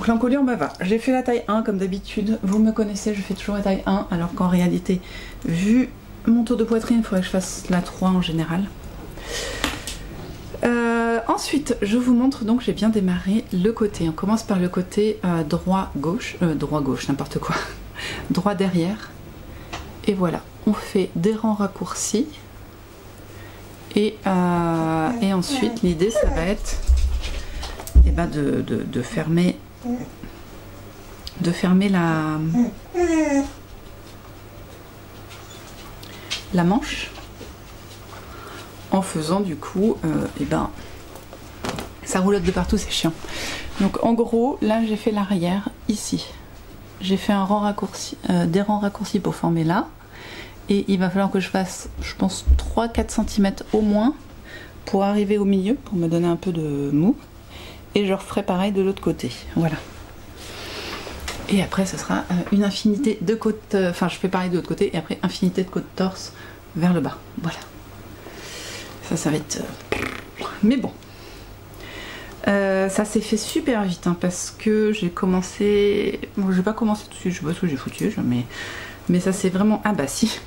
l'encolure me va. J'ai fait la taille 1 comme d'habitude. Vous me connaissez, je fais toujours la taille 1, alors qu'en réalité, vu mon tour de poitrine, il faudrait que je fasse la 3 en général. Ensuite, je vous montre, donc j'ai bien démarré le côté. On commence par le côté droit-gauche, n'importe quoi. Droit derrière. Et voilà, on fait des rangs raccourcis. Et ensuite, l'idée, ça va être de fermer la manche en faisant du coup ça roulotte de partout, c'est chiant. Donc en gros là j'ai fait l'arrière ici, j'ai fait un rang raccourci, des rangs raccourcis pour former là, et il va falloir que je fasse, je pense, 3-4 cm au moins pour arriver au milieu, pour me donner un peu de mou. Et je referai pareil de l'autre côté. Voilà. Et après, ce sera une infinité de côtes. Enfin, je fais pareil de l'autre côté. Et après, infinité de côtes torse vers le bas. Voilà. Ça va être... Mais bon. Ça s'est fait super vite. Hein, parce que j'ai commencé... Bon, je vais pas commencer tout de suite. Je sais pas ce que j'ai foutu. Mais ça c'est vraiment... Ah bah si.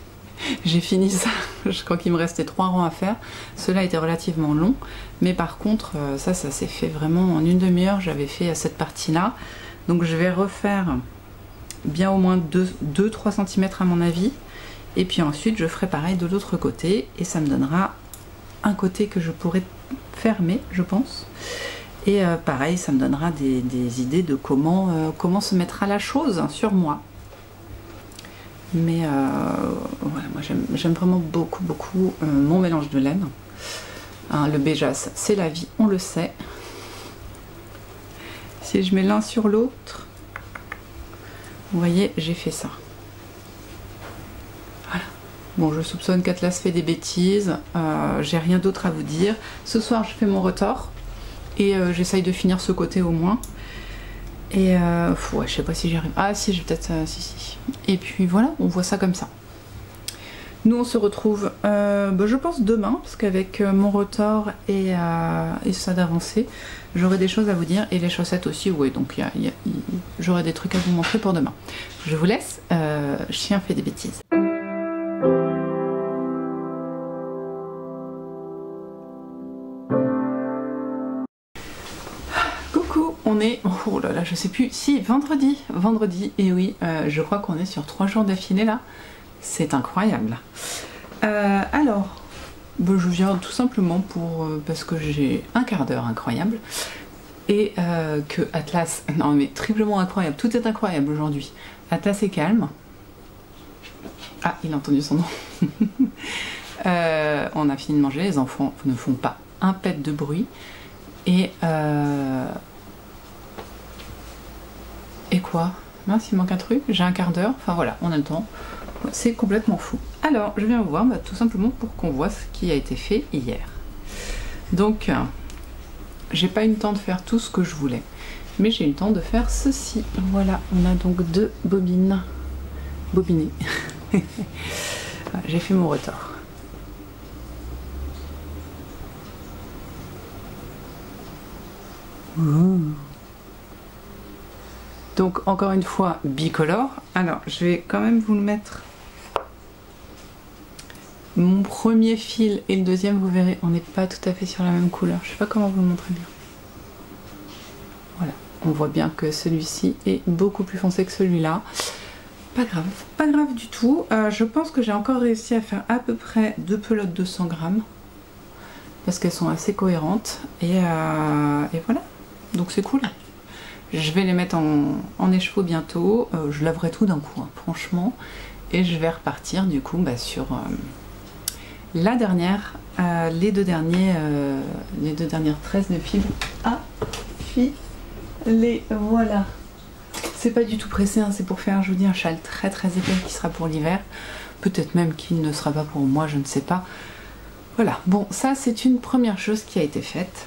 J'ai fini ça, je crois qu'il me restait 3 rangs à faire. Cela était relativement long, mais par contre ça s'est fait vraiment en une demi-heure. J'avais fait cette partie là, donc je vais refaire bien au moins 2-3 cm à mon avis, et puis ensuite je ferai pareil de l'autre côté, et ça me donnera un côté que je pourrais fermer, je pense, et pareil ça me donnera des idées de comment se mettra la chose sur moi. Mais voilà, moi j'aime vraiment beaucoup mon mélange de laine. Hein, le Béjas, c'est la vie, on le sait. Si je mets l'un sur l'autre, vous voyez, j'ai fait ça. Voilà. Bon, je soupçonne qu'Atlas fait des bêtises. J'ai rien d'autre à vous dire. Ce soir, je fais mon retors. Et j'essaye de finir ce côté au moins. Et ouais, je sais pas si j'y arrive. Ah si, j'ai peut-être... si. Et puis voilà, on voit ça comme ça. Nous on se retrouve je pense demain, parce qu'avec mon retard et ça d'avancer, j'aurai des choses à vous dire, et les chaussettes aussi, oui, donc j'aurai des trucs à vous montrer pour demain. Je vous laisse, chien fait des bêtises. Coucou, on est, oh là là, je sais plus, si, vendredi, et oui, je crois qu'on est sur 3 jours d'affilée là. C'est incroyable. Alors, je viens tout simplement parce que j'ai un quart d'heure incroyable et que Atlas, non mais triplement incroyable, tout est incroyable aujourd'hui. Atlas est calme. Ah, il a entendu son nom. On a fini de manger, les enfants ne font pas un pet de bruit et quoi? Mince, il manque un truc, j'ai un quart d'heure, enfin voilà, on a le temps. C'est complètement fou. Alors, je viens vous voir tout simplement pour qu'on voit ce qui a été fait hier. Donc, j'ai pas eu le temps de faire tout ce que je voulais, mais j'ai eu le temps de faire ceci. Voilà, on a donc 2 bobines. Bobinées. J'ai fait mon retard. Donc, encore une fois, bicolore. Alors, je vais quand même vous le mettre. Mon premier fil et le deuxième, vous verrez, on n'est pas tout à fait sur la même couleur. Je sais pas comment vous le montrer bien. Voilà, on voit bien que celui-ci est beaucoup plus foncé que celui-là. Pas grave du tout. Je pense que j'ai encore réussi à faire à peu près 2 pelotes de 100 grammes. Parce qu'elles sont assez cohérentes. Et voilà, donc c'est cool. Je vais les mettre en écheveau bientôt. Je laverai tout d'un coup, hein, franchement. Et je vais repartir du coup sur... la dernière, les deux dernières tresses de fibres affilées, voilà. C'est pas du tout pressé, hein, c'est pour faire, je vous dis, un châle très épais qui sera pour l'hiver. Peut-être même qu'il ne sera pas pour moi, je ne sais pas. Voilà, bon, ça c'est une première chose qui a été faite.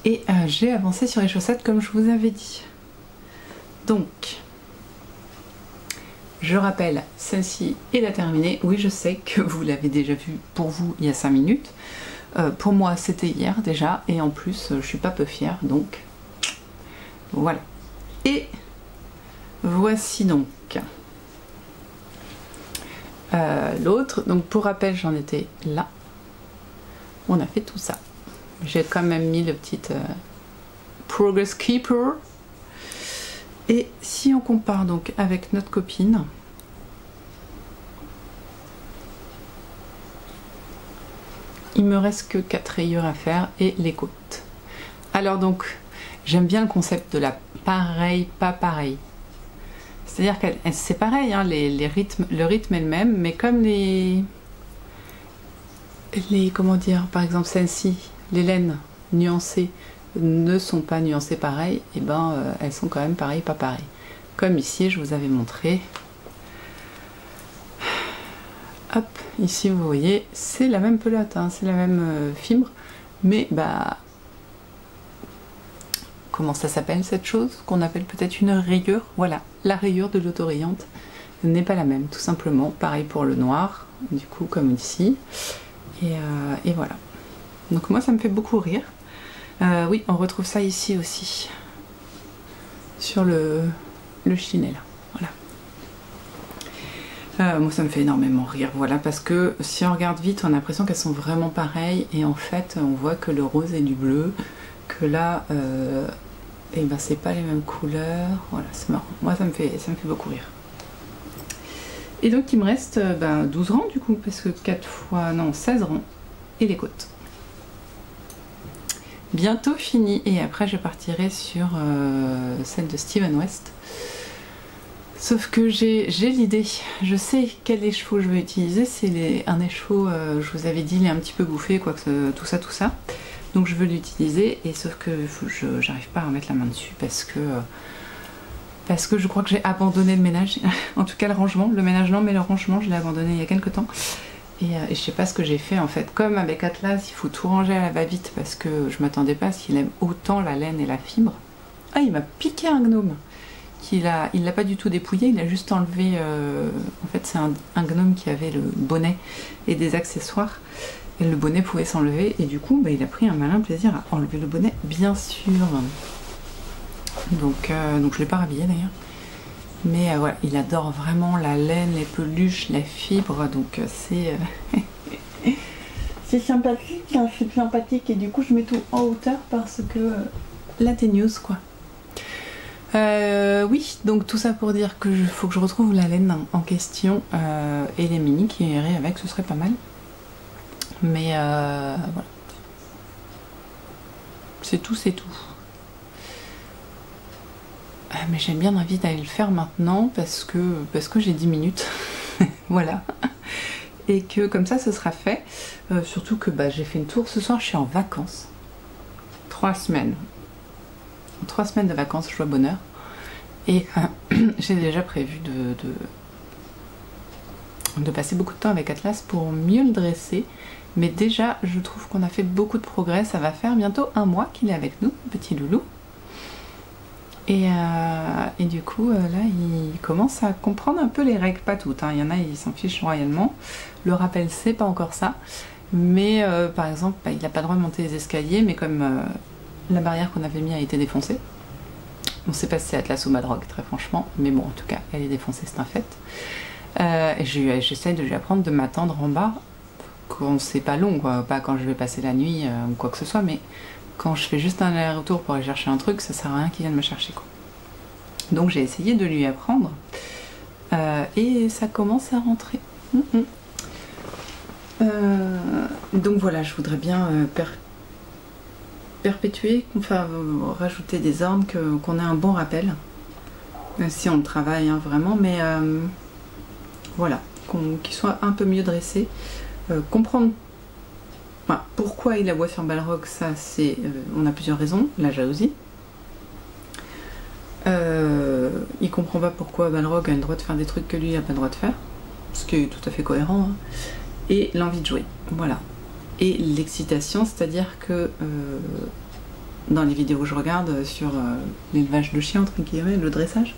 Et j'ai avancé sur les chaussettes comme je vous avais dit. Donc... je rappelle, celle-ci est la terminée. Oui, je sais que vous l'avez déjà vue pour vous il y a 5 minutes. Pour moi, c'était hier déjà. Et en plus, je suis pas peu fière. Donc, voilà. Et voici donc l'autre. Donc, pour rappel, j'en étais là. On a fait tout ça. J'ai quand même mis le petit Progress Keeper. Et si on compare donc avec notre copine, il me reste que 4 rayures à faire et les côtes. Alors donc, j'aime bien le concept de la pareil, pas pareil. C'est-à-dire que c'est pareil, hein, le rythme est le même, mais comme comment dire, par exemple celle-ci, les laines nuancées, ne sont pas nuancées pareil, et elles sont quand même pareil, pas pareil. Comme ici, je vous avais montré. Hop, ici vous voyez, c'est la même pelote, hein, c'est la même fibre, mais comment ça s'appelle cette chose qu'on appelle peut-être une rayure? Voilà, la rayure de l'autorayante n'est pas la même, tout simplement. Pareil pour le noir, du coup comme ici, et voilà. Donc moi ça me fait beaucoup rire. Oui, on retrouve ça ici aussi, sur le chinet là, voilà. Moi ça me fait énormément rire, voilà, parce que si on regarde vite, on a l'impression qu'elles sont vraiment pareilles, et en fait on voit que le rose et du bleu, que là, c'est pas les mêmes couleurs, voilà, c'est marrant. Moi ça me fait beaucoup rire. Et donc il me reste 12 rangs du coup, parce que 16 rangs, et les côtes. Bientôt fini, et après je partirai sur celle de Steven West. Sauf que j'ai l'idée, je sais quel écheveau je vais utiliser. C'est un écheveau, je vous avais dit, il est un petit peu bouffé, quoi, que tout ça. Donc je veux l'utiliser, et sauf que j'arrive pas à remettre la main dessus parce que je crois que j'ai abandonné le ménage. En tout cas le rangement, le ménage non, mais le rangement je l'ai abandonné il y a quelques temps. Et je sais pas ce que j'ai fait en fait. Comme avec Atlas, il faut tout ranger à la va-vite parce que je m'attendais pas à ce qu'il aime autant la laine et la fibre. Ah, il m'a piqué un gnome qu'il l'a pas du tout dépouillé, il a juste enlevé, en fait c'est un gnome qui avait le bonnet et des accessoires, et le bonnet pouvait s'enlever, et du coup bah, il a pris un malin plaisir à enlever le bonnet, bien sûr. Donc je l'ai pas rhabillé d'ailleurs. Mais voilà, il adore vraiment la laine, les peluches, la fibre, donc c'est... c'est sympathique, hein, c'est sympathique, et du coup je mets tout en hauteur parce que la teigneuse quoi. Oui, donc tout ça pour dire que faut que je retrouve la laine en question et les mini qui iraient avec, ce serait pas mal. Mais voilà. C'est tout, c'est tout. Mais j'ai bien envie d'aller le faire maintenant parce que j'ai 10 minutes. Voilà. Et que comme ça ce sera fait. Surtout que bah, j'ai fait une tour ce soir, je suis en vacances. 3 semaines. 3 semaines de vacances, joie bonheur. Et j'ai déjà prévu de passer beaucoup de temps avec Atlas pour mieux le dresser. Mais déjà, je trouve qu'on a fait beaucoup de progrès. Ça va faire bientôt 1 mois qu'il est avec nous, petit loulou. Et du coup, là, il commence à comprendre un peu les règles, pas toutes. Hein. Il y en a, ils s'en fichent royalement. Le rappel, c'est pas encore ça. Mais par exemple, bah, il n'a pas le droit de monter les escaliers, mais comme la barrière qu'on avait mise a été défoncée, on ne sait pas si c'est Atlas ou Balrog, très franchement. Mais bon, en tout cas, elle est défoncée, c'est un fait. Et j'essaie de lui apprendre de m'attendre en bas, quand c'est pas long, quoi. Pas quand je vais passer la nuit ou quoi que ce soit, mais quand je fais juste un aller-retour pour aller chercher un truc, ça sert à rien qu'il vienne me chercher, quoi. Donc j'ai essayé de lui apprendre et ça commence à rentrer. Donc voilà, je voudrais bien perpétuer, enfin rajouter des ordres, qu'on ait un bon rappel, si on le travaille hein, vraiment, mais voilà, qu'il soit un peu mieux dressé, comprendre pourquoi il aboie sur Balrog, ça c'est, on a plusieurs raisons, la jalousie. Il comprend pas pourquoi Balrog a le droit de faire des trucs que lui n'a pas le droit de faire, ce qui est tout à fait cohérent, hein. Et l'envie de jouer, voilà. Et l'excitation, c'est-à-dire que dans les vidéos que je regarde sur l'élevage de chiens, entre guillemets, le dressage,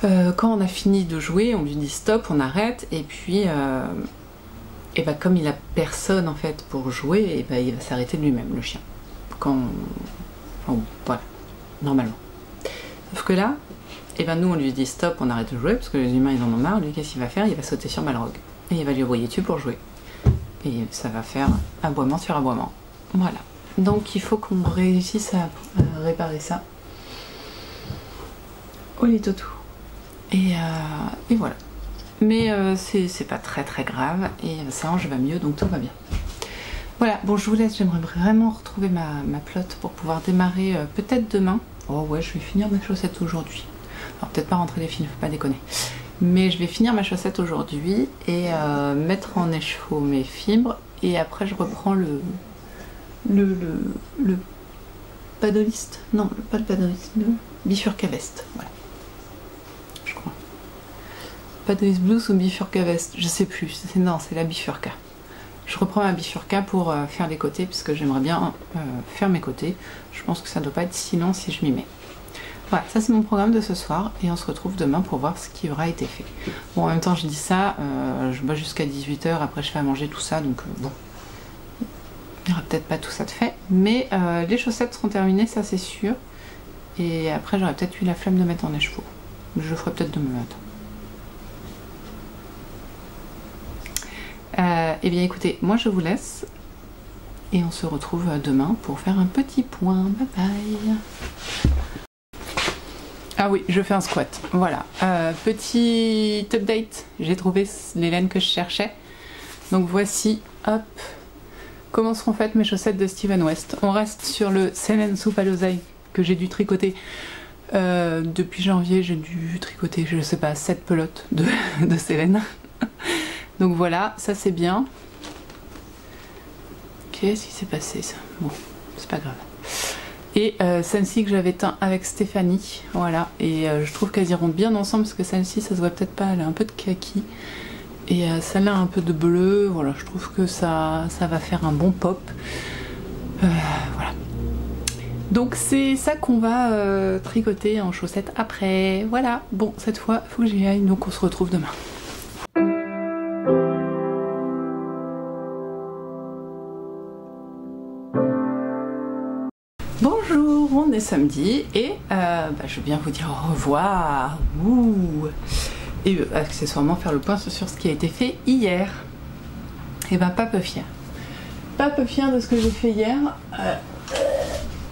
quand on a fini de jouer, on lui dit stop, on arrête, et puis et bah, comme il a personne en fait pour jouer, et bah, il va s'arrêter de lui-même, le chien. Enfin, voilà, normalement. Sauf que là, et ben nous on lui dit stop, on arrête de jouer, parce que les humains ils en ont marre, lui qu'est-ce qu'il va faire? Il va sauter sur Balrog. Et il va lui aboyer dessus pour jouer. Et ça va faire aboiement sur aboiement. Voilà. Donc il faut qu'on réussisse à réparer ça. Oh les toutous. Et voilà. Mais c'est pas très très grave, et ça je va mieux, donc tout va bien. Voilà, bon je vous laisse, j'aimerais vraiment retrouver ma plotte pour pouvoir démarrer peut-être demain. Oh ouais, je vais finir mes chaussettes aujourd'hui. Alors peut-être pas rentrer les fils, faut pas déconner. Mais je vais finir ma chaussette aujourd'hui et mettre en écheveau mes fibres, et après je reprends le paddleiste, non pas le paddleiste, le bifurca veste, voilà. Je crois. Paddleiste blues ou bifurca veste, je sais plus, non c'est la bifurca. Je reprends ma bifurca pour faire les côtés, puisque j'aimerais bien faire mes côtés. Je pense que ça doit pas être si long si je m'y mets. Voilà, ça c'est mon programme de ce soir, et on se retrouve demain pour voir ce qui aura été fait. Bon, en même temps je dis ça, je bosse jusqu'à 18 h, après je fais à manger tout ça, donc bon, il n'y aura peut-être pas tout ça de fait, mais les chaussettes seront terminées, ça c'est sûr, et après j'aurais peut-être eu la flemme de mettre en écheveau. Je le ferai peut-être demain matin. Eh bien écoutez, moi je vous laisse, et on se retrouve demain pour faire un petit point. Bye bye. Ah oui, je fais un squat, voilà. Petit update, j'ai trouvé les laines que je cherchais. Donc voici, hop, comment seront faites mes chaussettes de Steven West. On reste sur le Selen soupe à l'oseille que j'ai dû tricoter. Depuis janvier, j'ai dû tricoter, je sais pas, 7 pelotes de Selen. Donc voilà, ça c'est bien. Qu'est-ce qui s'est passé ça? Bon, c'est pas grave. Et celle-ci que j'avais teint avec Stéphanie, voilà, et je trouve qu'elles iront bien ensemble, parce que celle-ci ça se voit peut-être pas, elle a un peu de kaki, et celle-là un peu de bleu, voilà, je trouve que ça va faire un bon pop. Voilà. Donc c'est ça qu'on va tricoter en chaussettes après. Voilà, bon cette fois il faut que j'y aille, donc on se retrouve demain. Bonjour, on est samedi et je viens vous dire au revoir. Ouh. Et accessoirement faire le point sur ce qui a été fait hier. Et pas peu fière. Pas peu fière de ce que j'ai fait hier.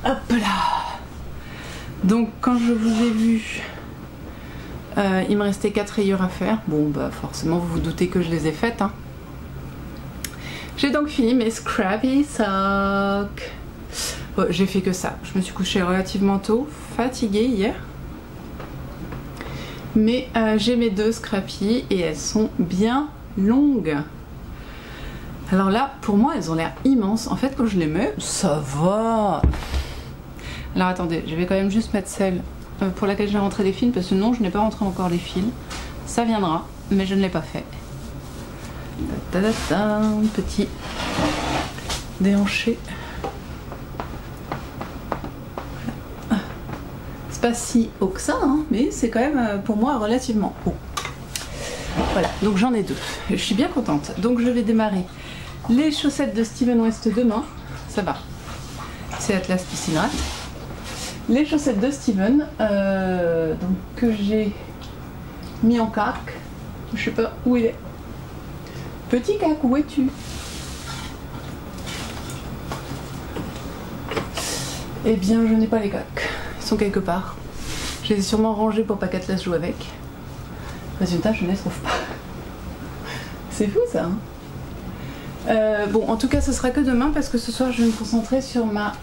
Hop là. Donc quand je vous ai vu, il me restait 4 rayures à faire. Bon bah forcément vous vous doutez que je les ai faites. Hein. J'ai donc fini mes scrappy socks. Bon, j'ai fait que ça. Je me suis couchée relativement tôt, fatiguée hier. Mais j'ai mes 2 scrappy et elles sont bien longues. Alors là, pour moi, elles ont l'air immenses. En fait, quand je les mets, ça va. Alors attendez, je vais quand même juste mettre celle pour laquelle j'ai rentré des fils, parce que non, je n'ai pas rentré encore les fils. Ça viendra, mais je ne l'ai pas fait. Petit déhanché. C'est pas si haut que ça, hein, mais c'est quand même pour moi relativement haut. Voilà, donc j'en ai 2. Je suis bien contente. Donc je vais démarrer les chaussettes de Steven West demain. Ça va. C'est Atlas Piscinat. Les chaussettes de Steven donc, que j'ai mis en cac. Je sais pas où il est. Petit cac, où es-tu? Eh bien, je n'ai pas les cacs. Ils sont quelque part. Je les ai sûrement rangés pour pas qu'Atlas joue avec. Résultat, je ne les trouve pas. C'est fou ça. Hein, bon, en tout cas, ce sera que demain parce que ce soir, je vais me concentrer sur ma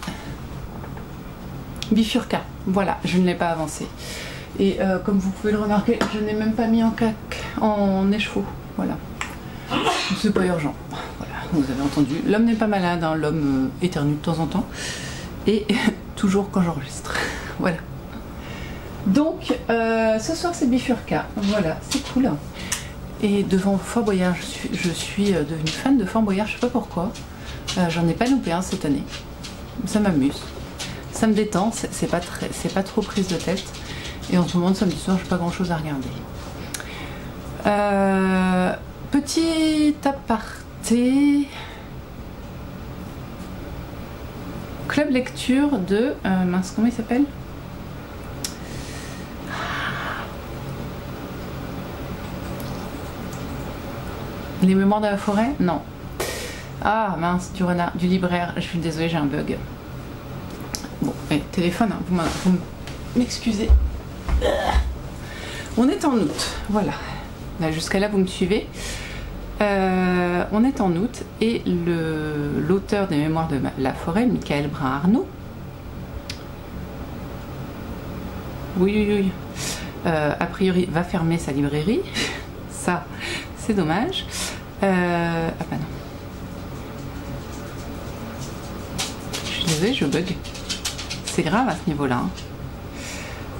bifurca. Voilà, je ne l'ai pas avancé. Et comme vous pouvez le remarquer, je n'ai même pas mis en cac, en écheveau. Voilà. C'est pas urgent. Voilà, vous avez entendu. L'homme n'est pas malade, hein. L'homme éternue de temps en temps. Et toujours quand j'enregistre. Voilà. Donc, ce soir, c'est bifurca. Voilà, c'est cool. Et devant Fort Boyard, je suis devenue fan de Fort Boyard, je sais pas pourquoi. J'en ai pas loupé un cette année. Ça m'amuse. Ça me détend, c'est pas trop prise de tête. Et en ce moment, samedi soir, j'ai pas grand chose à regarder. Petit aparté. Club lecture de... mince, comment il s'appelle? Les mémoires de la forêt? Non. Ah mince, du renard, du libraire. Je suis désolée, j'ai un bug. Bon, téléphone, hein, vous m'excusez. On est en août, voilà. Jusqu'à là, vous me suivez. On est en août et l'auteur des mémoires de la forêt, Michael Brun-Arnaud, oui, a priori va fermer sa librairie. Ça, c'est dommage. Ah bah non. Je suis désolée, je bug. C'est grave à ce niveau-là.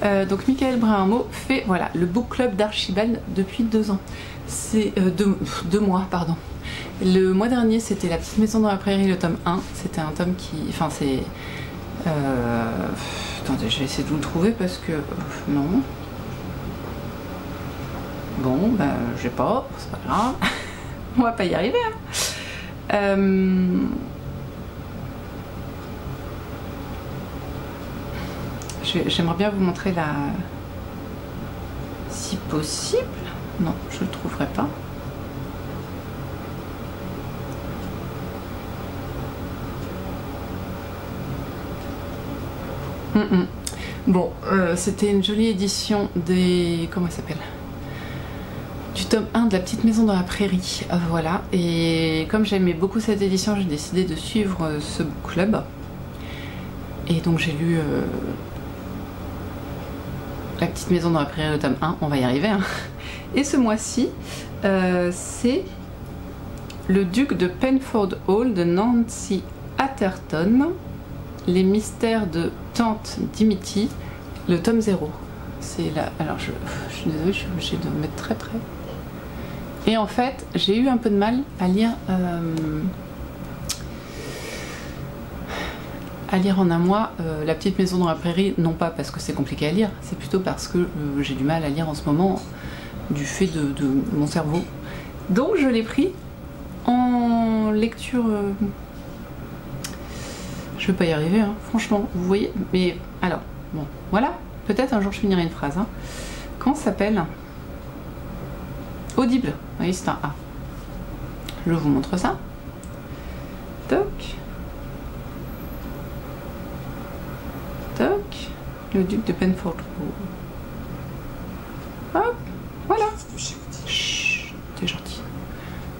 Hein. Donc Michael Brun-Arnaud fait voilà, le book club d'Archibald depuis 2 ans. C'est 2 mois, pardon. Le mois dernier, c'était La Petite Maison dans la Prairie, le tome 1. C'était un tome qui... Enfin, c'est... Attendez, je vais essayer de vous le trouver parce que... non. Bon, ben, j'ai pas, c'est pas grave. On va pas y arriver. Hein. J'aimerais bien vous montrer la... Si possible. Non, je le trouverai pas. Bon, c'était une jolie édition des... Comment ça s'appelle? Du tome 1 de La Petite Maison dans la Prairie. Voilà. Et comme j'aimais beaucoup cette édition, j'ai décidé de suivre ce book club. Et donc j'ai lu La Petite Maison dans la Prairie, le tome 1. On va y arriver. Hein. Et ce mois-ci, c'est Le Duc de Penford Hall de Nancy Atherton. Les mystères de Tante Dimity, le tome 0. C'est là. Alors je suis désolée, je suis obligée de me mettre très près. Et en fait, j'ai eu un peu de mal à lire à lire en un mois. La petite maison dans la prairie, non pas parce que c'est compliqué à lire, c'est plutôt parce que j'ai du mal à lire en ce moment du fait de mon cerveau. Donc je l'ai pris en lecture... Je vais pas y arriver, hein, franchement, vous voyez. Mais alors, bon, voilà. Peut-être un jour je finirai une phrase. Hein. Comment ça s'appelle? Audible. Oui, c'est un A. Je vous montre ça. Toc. Toc. Le duc de Penfolds. Hop. Voilà. Chut, t'es gentil.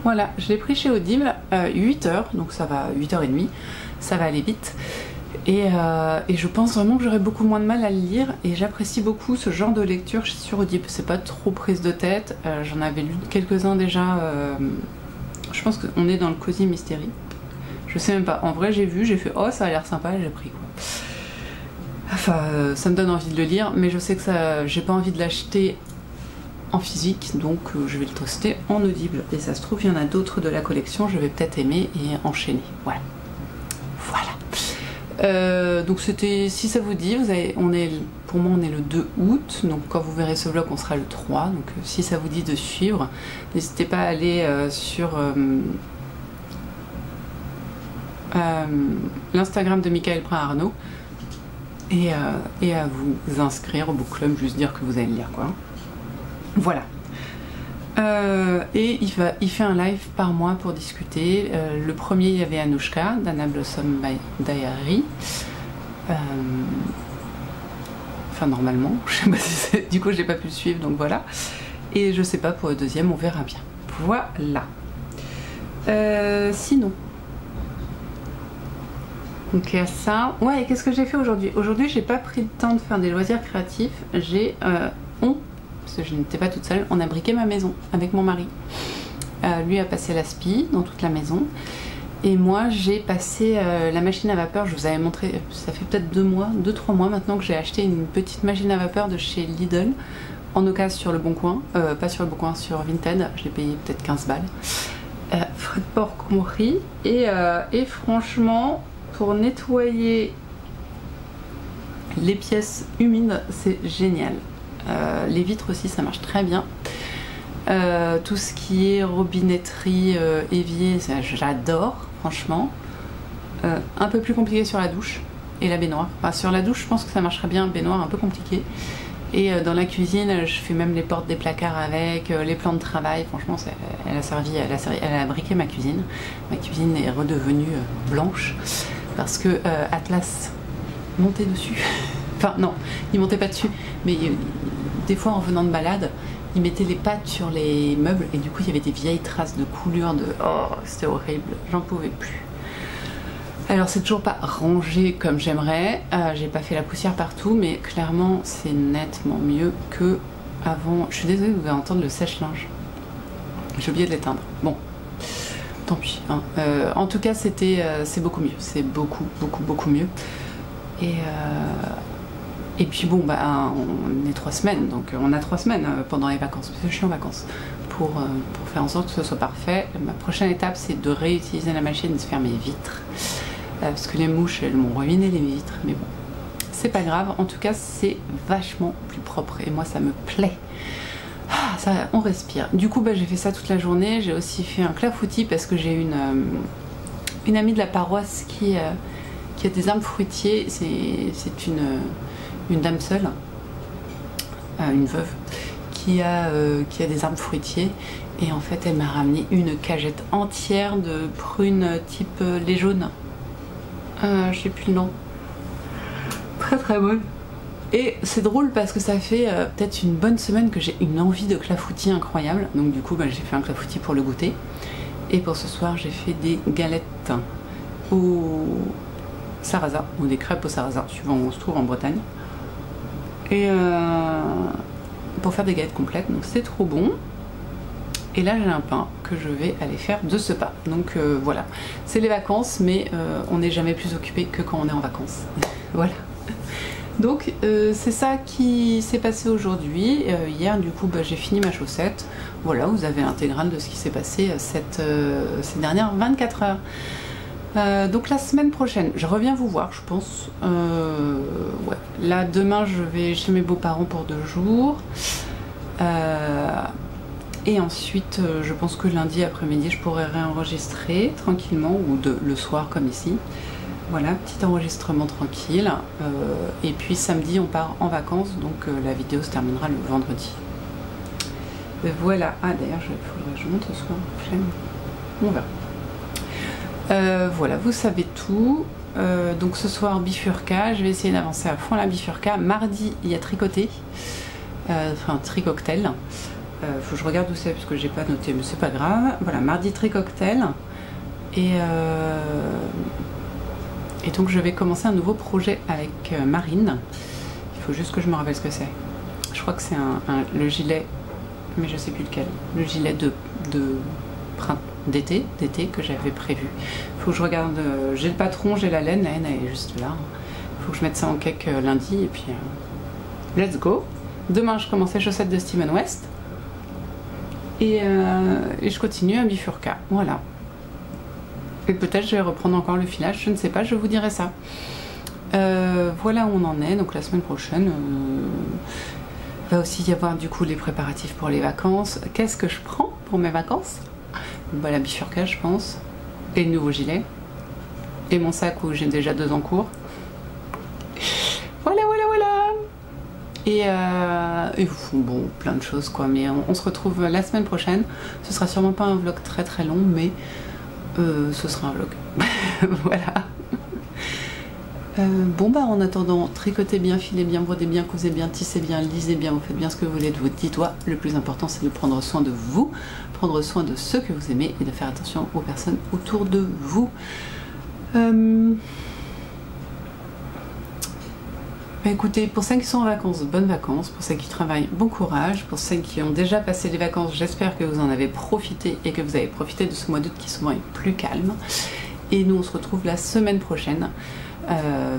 Voilà, je l'ai pris chez Audible, 8 heures, donc ça va, 8h30, ça va aller vite. Et je pense vraiment que j'aurai beaucoup moins de mal à le lire, et j'apprécie beaucoup ce genre de lecture sur Audible. C'est pas trop prise de tête, j'en avais lu quelques-uns déjà, je pense qu'on est dans le Cozy Mystery. Je sais même pas, en vrai j'ai vu, j'ai fait oh ça a l'air sympa et j'ai pris quoi. Enfin, ça me donne envie de le lire, mais je sais que ça, j'ai pas envie de l'acheter en physique, donc je vais le tester en Audible. Et ça se trouve, il y en a d'autres de la collection, je vais peut-être aimer et enchaîner. Voilà. Voilà. Donc c'était, si ça vous dit, pour moi on est le 2 août, donc quand vous verrez ce vlog on sera le 3, donc si ça vous dit de suivre, n'hésitez pas à aller sur l'Instagram de Michael Prin-Arnaud et à vous inscrire au book club, juste dire que vous allez le lire quoi. Voilà. Et il fait un live par mois pour discuter. Le premier, il y avait Anouchka, d'Anna Blossom Diary. Enfin, normalement. Je sais pas si c'est... Du coup, j'ai pas pu le suivre, donc voilà. Et je sais pas pour le deuxième, on verra bien. Voilà. Sinon. Donc, ça. Ouais, qu'est-ce que j'ai fait aujourd'hui? Aujourd'hui, j'ai pas pris le temps de faire des loisirs créatifs. Parce que je n'étais pas toute seule, on a briqué ma maison avec mon mari. Lui a passé l'aspi dans toute la maison. Et moi j'ai passé la machine à vapeur, je vous avais montré, ça fait peut-être 2-3 mois maintenant que j'ai acheté une petite machine à vapeur de chez Lidl, en occasion sur le Bon Coin, pas sur le Bon Coin, sur Vinted, je l'ai payé peut-être 15 balles. Frais de port compris. Et franchement, pour nettoyer les pièces humides, c'est génial. Les vitres aussi ça marche très bien, tout ce qui est robinetterie, évier, j'adore franchement. Un peu plus compliqué sur la douche et la baignoire. Enfin, sur la douche je pense que ça marcherait bien, baignoire un peu compliqué, et dans la cuisine je fais même les portes des placards avec, les plans de travail, franchement elle a briqué ma cuisine est redevenue blanche parce que Atlas montait dessus. Enfin non, il montait pas dessus, mais des fois en venant de balade, il mettait les pattes sur les meubles et du coup il y avait des vieilles traces de coulure, oh c'était horrible, j'en pouvais plus. Alors c'est toujours pas rangé comme j'aimerais, j'ai pas fait la poussière partout, mais clairement c'est nettement mieux que avant. Je suis désolée, vous allez entendre le sèche-linge, j'ai oublié de l'éteindre. Bon, tant pis. Hein. En tout cas c'est beaucoup mieux, c'est beaucoup mieux. Et puis bon, bah, on est 3 semaines, donc on a 3 semaines pendant les vacances, parce que je suis en vacances, pour faire en sorte que ce soit parfait. Ma prochaine étape, c'est de réutiliser la machine et de faire mes vitres, parce que les mouches, elles m'ont ruiné les vitres, mais bon, c'est pas grave, en tout cas, c'est vachement plus propre, et moi, ça me plaît. Ah, ça, on respire. Du coup, bah, j'ai fait ça toute la journée, j'ai aussi fait un clafoutis, parce que j'ai une amie de la paroisse qui a des arbres fruitiers, c'est une dame seule, une veuve, qui a des arbres fruitiers, et en fait elle m'a ramené une cagette entière de prunes type les jaunes, je sais plus le nom, très bonne. Et c'est drôle parce que ça fait peut-être une bonne semaine que j'ai une envie de clafoutis incroyable, donc du coup bah, j'ai fait un clafoutis pour le goûter, et pour ce soir j'ai fait des galettes au sarrasin, ou des crêpes au sarrasin, suivant où on se trouve en Bretagne. Et pour faire des galettes complètes, donc c'est trop bon. Et là j'ai un pain que je vais aller faire de ce pas. Donc voilà, c'est les vacances, mais on n'est jamais plus occupé que quand on est en vacances. Voilà. Donc c'est ça qui s'est passé aujourd'hui. Hier du coup bah, j'ai fini ma chaussette. Voilà, vous avez l'intégrale de ce qui s'est passé ces dernières 24 heures. Donc la semaine prochaine, je reviens vous voir, je pense. Ouais. Là, demain, je vais chez mes beaux-parents pour 2 jours. Et ensuite, je pense que lundi après-midi, je pourrai réenregistrer tranquillement, ou le soir comme ici. Voilà, petit enregistrement tranquille. Et puis samedi, on part en vacances, donc la vidéo se terminera le vendredi. Voilà. Ah, d'ailleurs, il faudrait que je monte ce soir. On verra. Voilà, vous savez tout. Donc ce soir, bifurca. Je vais essayer d'avancer à fond la bifurca. Mardi, il y a tricoté. Enfin, tricocktail. Faut que je regarde où c'est parce que j'ai pas noté, mais c'est pas grave. Voilà, mardi tricocktail. Et donc je vais commencer un nouveau projet avec Marine. Il faut juste que je me rappelle ce que c'est. Je crois que c'est le gilet, mais je sais plus lequel. Le gilet d'été que j'avais prévu. Il faut que je regarde. J'ai le patron, j'ai la laine elle est juste là. Il faut que je mette ça en cake lundi et puis let's go. Demain je commence les chaussettes de Steven West et je continue à bifurca. Voilà. Et peut-être je vais reprendre encore le filage, je ne sais pas, je vous dirai ça. Voilà où on en est. Donc la semaine prochaine va aussi y avoir du coup les préparatifs pour les vacances. Qu'est-ce que je prends pour mes vacances? Bah, la bifurca, je pense, et le nouveau gilet, et mon sac où j'ai déjà 2 en cours. Voilà. Et bon, plein de choses quoi, mais on se retrouve la semaine prochaine. Ce sera sûrement pas un vlog très long, mais ce sera un vlog. Voilà. Bon bah en attendant, tricotez bien, filez bien, brodez bien, cousez bien, tissez bien, lisez bien, vous faites bien ce que vous voulez de votre petit doigt. Le plus important c'est de prendre soin de vous, prendre soin de ceux que vous aimez et de faire attention aux personnes autour de vous. Bah écoutez, pour ceux qui sont en vacances, bonnes vacances. Pour ceux qui travaillent, bon courage. Pour ceux qui ont déjà passé les vacances, j'espère que vous en avez profité et que vous avez profité de ce mois d'août qui souvent est plus calme. Et nous on se retrouve la semaine prochaine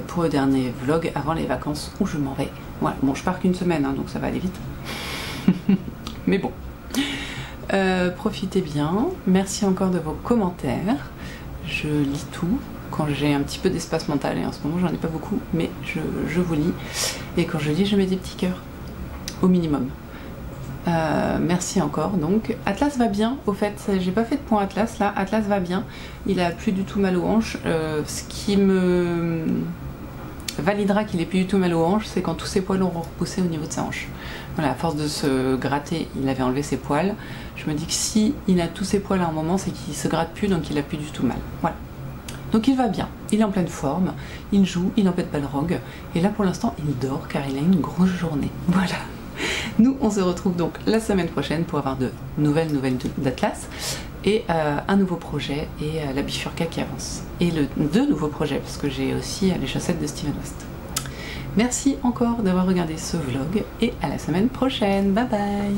pour le dernier vlog avant les vacances où je m'en vais. Voilà, bon je pars qu'une semaine hein, donc ça va aller vite. Mais bon. Profitez bien. Merci encore de vos commentaires. Je lis tout quand j'ai un petit peu d'espace mental et en ce moment j'en ai pas beaucoup, mais je vous lis. Et quand je lis, je mets des petits cœurs au minimum. Merci encore. Donc Atlas va bien, au fait, j'ai pas fait de point Atlas là, Atlas va bien, il a plus du tout mal aux hanches, ce qui me validera qu'il est plus du tout mal aux hanches, c'est quand tous ses poils auront repoussé au niveau de sa hanche. Voilà, à force de se gratter, il avait enlevé ses poils, je me dis que si il a tous ses poils à un moment, c'est qu'il se gratte plus, donc il a plus du tout mal. Voilà. Donc il va bien, il est en pleine forme, il joue, il n'empête pas le rogue, et là pour l'instant il dort car il a une grosse journée. Voilà. Nous, on se retrouve donc la semaine prochaine pour avoir de nouvelles d'Atlas et un nouveau projet et la bifurca qui avance. Et 2 nouveaux projets parce que j'ai aussi les chaussettes de Steven West. Merci encore d'avoir regardé ce vlog et à la semaine prochaine. Bye bye!